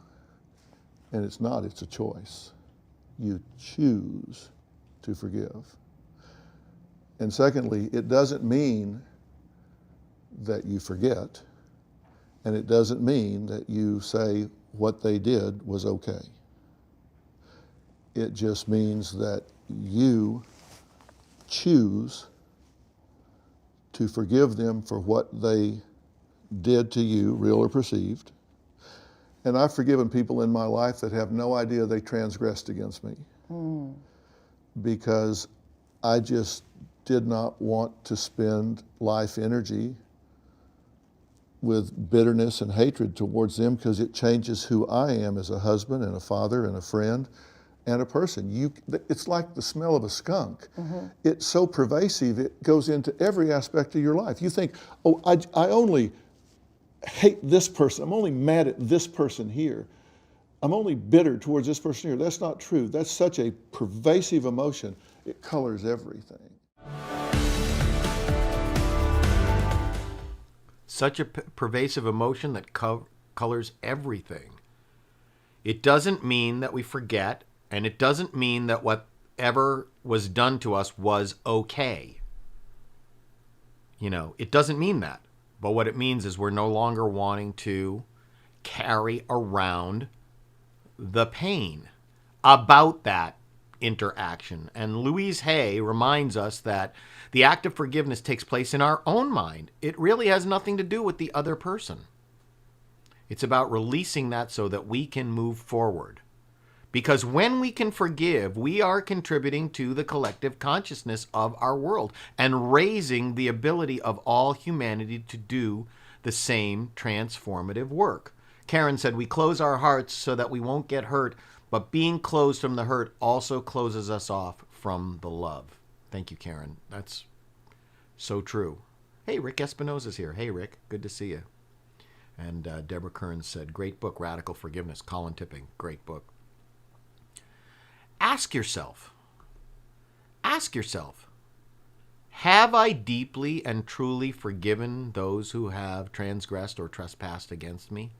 I: And it's not, it's a choice. You choose to forgive. And secondly, it doesn't mean that you forget, and it doesn't mean that you say what they did was okay. It just means that you choose to forgive them for what they did to you, real or perceived. And I've forgiven people in my life that have no idea they transgressed against me because I just did not want to spend life energy with bitterness and hatred towards them because it changes who I am as a husband and a father and a friend and a person. It's like the smell of a skunk. It's so pervasive, it goes into every aspect of your life. You think, oh, I only hate this person. I'm only mad at this person here. I'm only bitter towards this person here. That's not true. That's such a pervasive emotion. It colors everything.
A: Such a pervasive emotion that colors everything. It doesn't mean that we forget, and it doesn't mean that whatever was done to us was okay. It doesn't mean that. But what it means is we're no longer wanting to carry around the pain about that interaction. And Louise Hay reminds us that the act of forgiveness takes place in our own mind. It really has nothing to do with the other person. It's about releasing that so that we can move forward. Because when we can forgive, we are contributing to the collective consciousness of our world and raising the ability of all humanity to do the same transformative work. Karen said, we close our hearts so that we won't get hurt, but being closed from the hurt also closes us off from the love. Thank you, Karen. That's so true. Hey, Rick Espinosa's here. Hey, Rick. Good to see you. And Deborah Kearns said, great book, Radical Forgiveness. Colin Tipping, great book. Ask yourself, have I deeply and truly forgiven those who have transgressed or trespassed against me?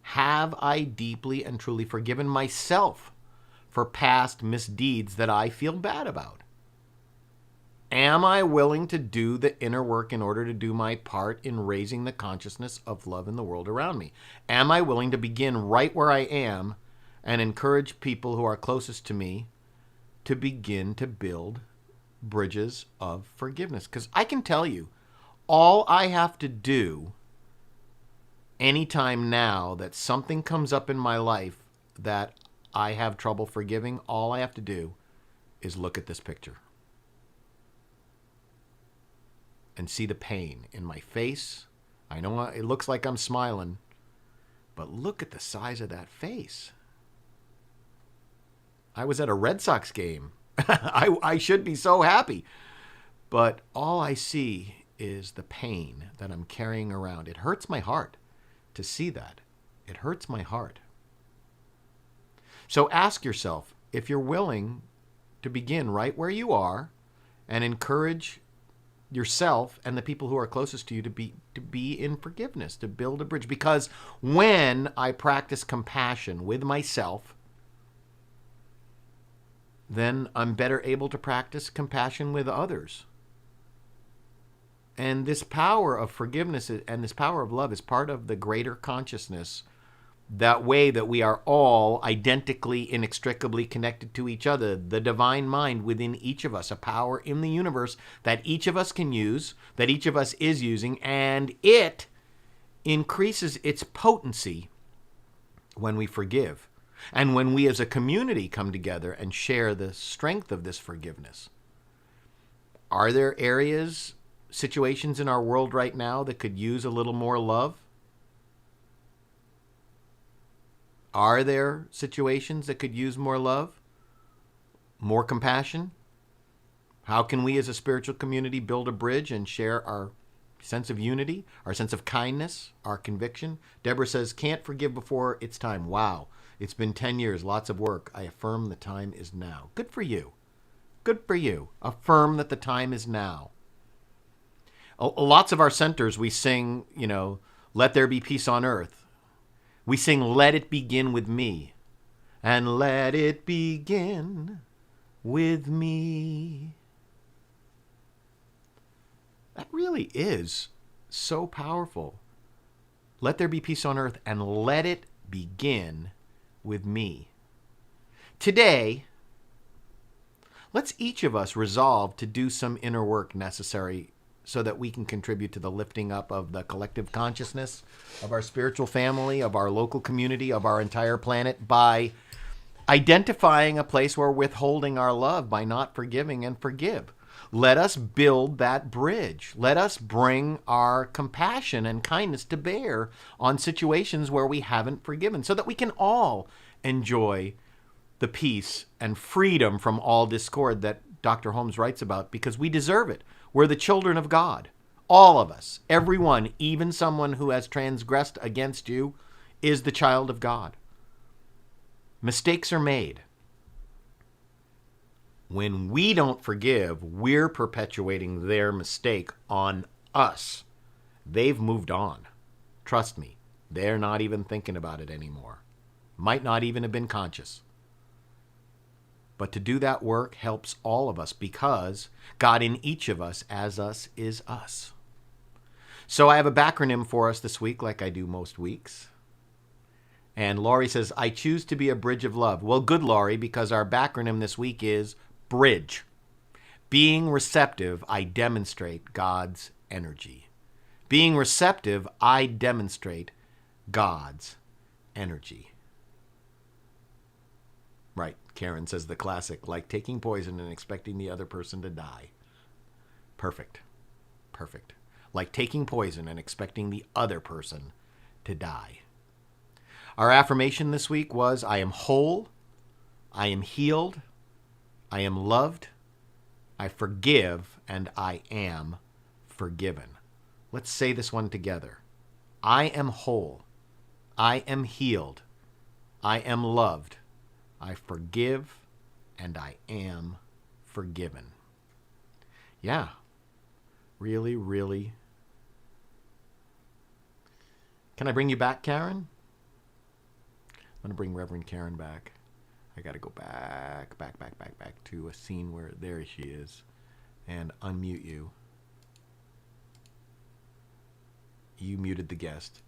A: Have I deeply and truly forgiven myself for past misdeeds that I feel bad about? Am I willing to do the inner work in order to do my part in raising the consciousness of love in the world around me? Am I willing to begin right where I am and encourage people who are closest to me to begin to build bridges of forgiveness? Because I can tell you, all I have to do anytime now that something comes up in my life that I have trouble forgiving, all I have to do is look at this picture and see the pain in my face. I know it looks like I'm smiling, but look at the size of that face. I was at a Red Sox game. I should be so happy. But all I see is the pain that I'm carrying around. It hurts my heart to see that. It hurts my heart. So ask yourself if you're willing to begin right where you are and encourage yourself and the people who are closest to you to be in forgiveness, to build a bridge. Because when I practice compassion with myself, then I'm better able to practice compassion with others. And this power of forgiveness and this power of love is part of the greater consciousness, that way that we are all identically, inextricably connected to each other, the divine mind within each of us, a power in the universe that each of us can use, that each of us is using, and it increases its potency when we forgive. And when we as a community come together and share the strength of this forgiveness. Are there areas, situations in our world right now that could use a little more love? Are there situations that could use more love? More compassion? How can we as a spiritual community build a bridge and share our sense of unity, our sense of kindness, our conviction? Deborah says, can't forgive before it's time. Wow. It's been 10 years, lots of work. I affirm the time is now. Good for you. Good for you. Affirm that the time is now. Lots of our centers, we sing, let there be peace on earth. We sing, let it begin with me. And let it begin with me. That really is so powerful. Let there be peace on earth and let it begin with me. Today, let's each of us resolve to do some inner work necessary so that we can contribute to the lifting up of the collective consciousness of our spiritual family, of our local community, of our entire planet, by identifying a place where we're withholding our love by not forgiving and forgive. Let us build that bridge. Let us bring our compassion and kindness to bear on situations where we haven't forgiven, so that we can all enjoy the peace and freedom from all discord that Dr. Holmes writes about, because we deserve it. We're the children of God. All of us, everyone, even someone who has transgressed against you, is the child of God. Mistakes are made. When we don't forgive, we're perpetuating their mistake on us. They've moved on. Trust me, they're not even thinking about it anymore. Might not even have been conscious. But to do that work helps all of us, because God in each of us, as us, is us. So I have a backronym for us this week, like I do most weeks. And Laurie says, I choose to be a bridge of love. Well, good, Laurie, because our backronym this week is bridge. Being receptive, I demonstrate God's energy. Being receptive, I demonstrate God's energy. Right, Karen says the classic, like taking poison and expecting the other person to die. Perfect. Perfect. Like taking poison and expecting the other person to die. Our affirmation this week was, I am whole, I am healed, I am loved, I forgive, and I am forgiven. Let's say this one together. I am whole, I am healed, I am loved, I forgive, and I am forgiven. Yeah, really, really. Can I bring you back, Karen? I'm going to bring Reverend Karen back. I got to go back to a scene where there she is and unmute you. You muted the guest.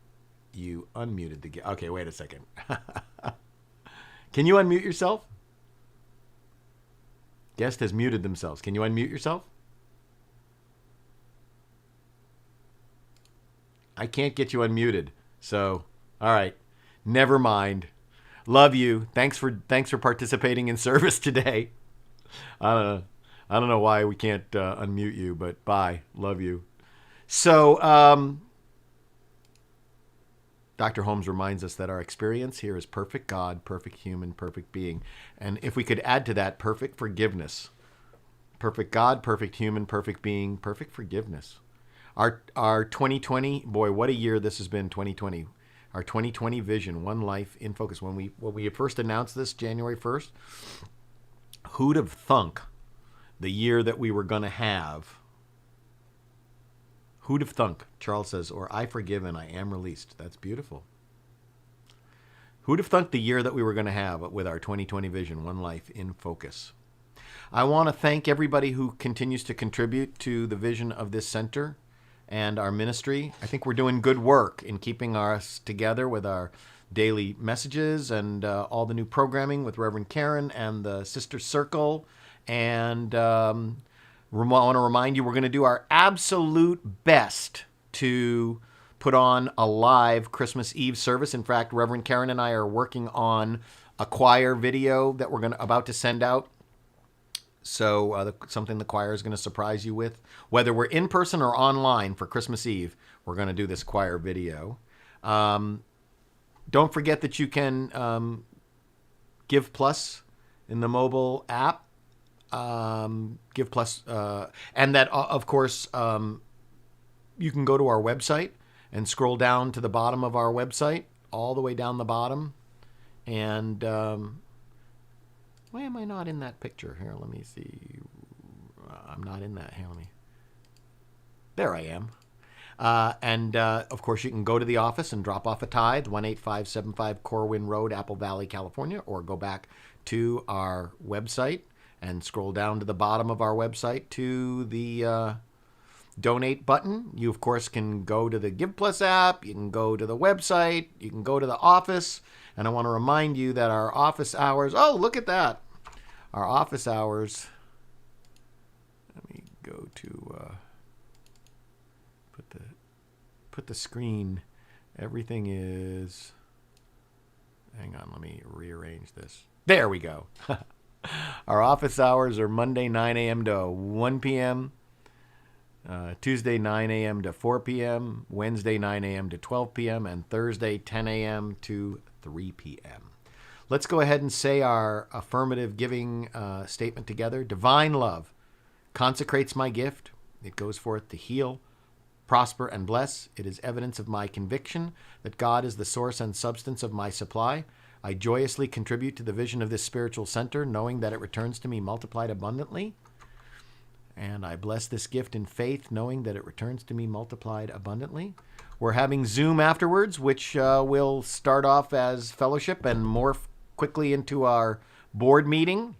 A: You unmuted the guest. Okay, wait a second. Can you unmute yourself? Guest has muted themselves. Can you unmute yourself? I can't get you unmuted. So, all right. Never mind. Love you. Thanks for participating in service today. I don't know why we can't unmute you, but bye. Love you. So, Dr. Holmes reminds us that our experience here is perfect God, perfect human, perfect being. And if we could add to that, perfect forgiveness. Perfect God, perfect human, perfect being, perfect forgiveness. Our 2020, boy, what a year this has been, 2020. Our 2020 vision, one life in focus. When we first announced this, January 1st, who'd have thunk the year that we were going to have? Who'd have thunk? Charles says, or I forgive and I am released. That's beautiful. Who'd have thunk the year that we were going to have with our 2020 vision, one life in focus? I want to thank everybody who continues to contribute to the vision of this center and our ministry. I think we're doing good work in keeping us together with our daily messages and all the new programming with Reverend Karen and the Sister Circle. And I want to remind you, we're going to do our absolute best to put on a live Christmas Eve service. In fact, Reverend Karen and I are working on a choir video that we're about to send out. So something the choir is going to surprise you with. Whether we're in person or online for Christmas Eve, we're going to do this choir video. Don't forget that you can Give Plus in the mobile app. Give Plus. And that, of course, you can go to our website and scroll down to the bottom of our website, all the way down the bottom. And why am I not in that picture? Here, let me see. I'm not in that. Here, let me. There I am. And of course, you can go to the office and drop off a tithe, 18575 Corwin Road, Apple Valley, California, or go back to our website and scroll down to the bottom of our website to the donate button. You, of course, can go to the Give Plus app. You can go to the website. You can go to the office. And I want to remind you that our office hours, oh, look at that. Our office hours, let me go to put the screen. Everything is, hang on, let me rearrange this. There we go. Our office hours are Monday 9 a.m. to 1 p.m., Tuesday 9 a.m. to 4 p.m., Wednesday 9 a.m. to 12 p.m., and Thursday 10 a.m. to 3 p.m. Let's go ahead and say our affirmative giving statement together. Divine love consecrates my gift. It goes forth to heal, prosper, and bless. It is evidence of my conviction that God is the source and substance of my supply. I joyously contribute to the vision of this spiritual center, knowing that it returns to me multiplied abundantly. And I bless this gift in faith, knowing that it returns to me multiplied abundantly. We're having Zoom afterwards, which will start off as fellowship and morph quickly into our board meeting.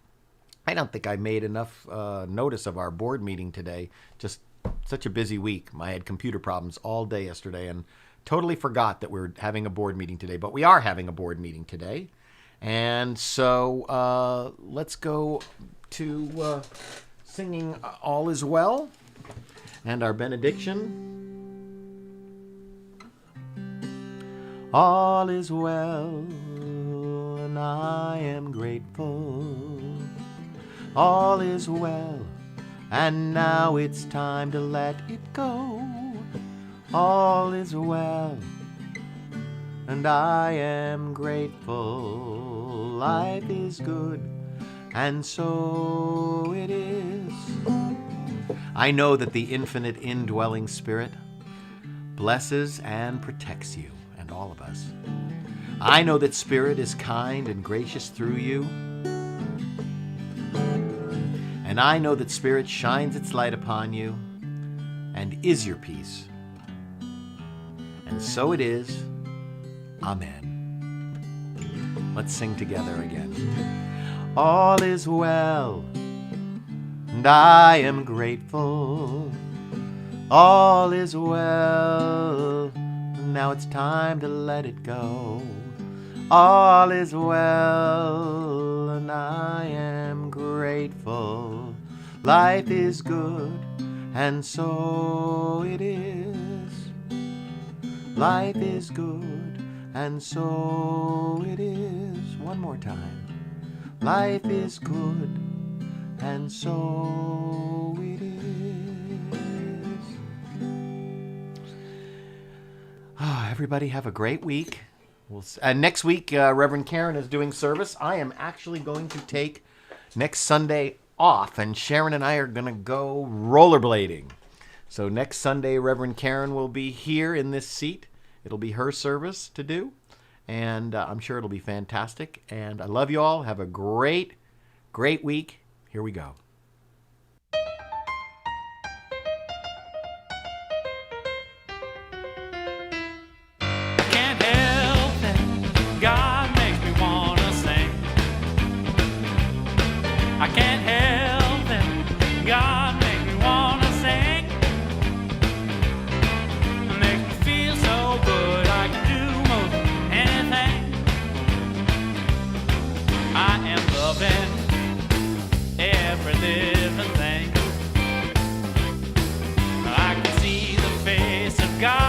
A: I don't think I made enough notice of our board meeting today. Just such a busy week. I had computer problems all day yesterday and totally forgot that we were having a board meeting today. But we are having a board meeting today. And so let's go to singing All Is Well and our benediction. All is well, and I am grateful. All is well, and now it's time to let it go. All is well, and I am grateful. Life is good, and so it is. I know that the infinite indwelling Spirit blesses and protects you and all of us. I know that Spirit is kind and gracious through you. And I know that Spirit shines its light upon you and is your peace. And so it is. Amen. Let's sing together again. All is well, and I am grateful. All is well, now it's time to let it go. All is well, and I am grateful. Life is good, and so it is. Life is good, and so it is. One more time. Life is good, and so it is. Everybody have a great week. Next week, Reverend Karen is doing service. I am actually going to take next Sunday off, and Sharon and I are going to go rollerblading. So next Sunday, Reverend Karen will be here in this seat. It'll be her service to do, and I'm sure it'll be fantastic. And I love you all. Have a great, great week. Here we go.
B: God makes me wanna sing. I can't help it. God makes me wanna sing. It makes me feel so good. I can do most anything. I am loving every living thing. I can see the face of God.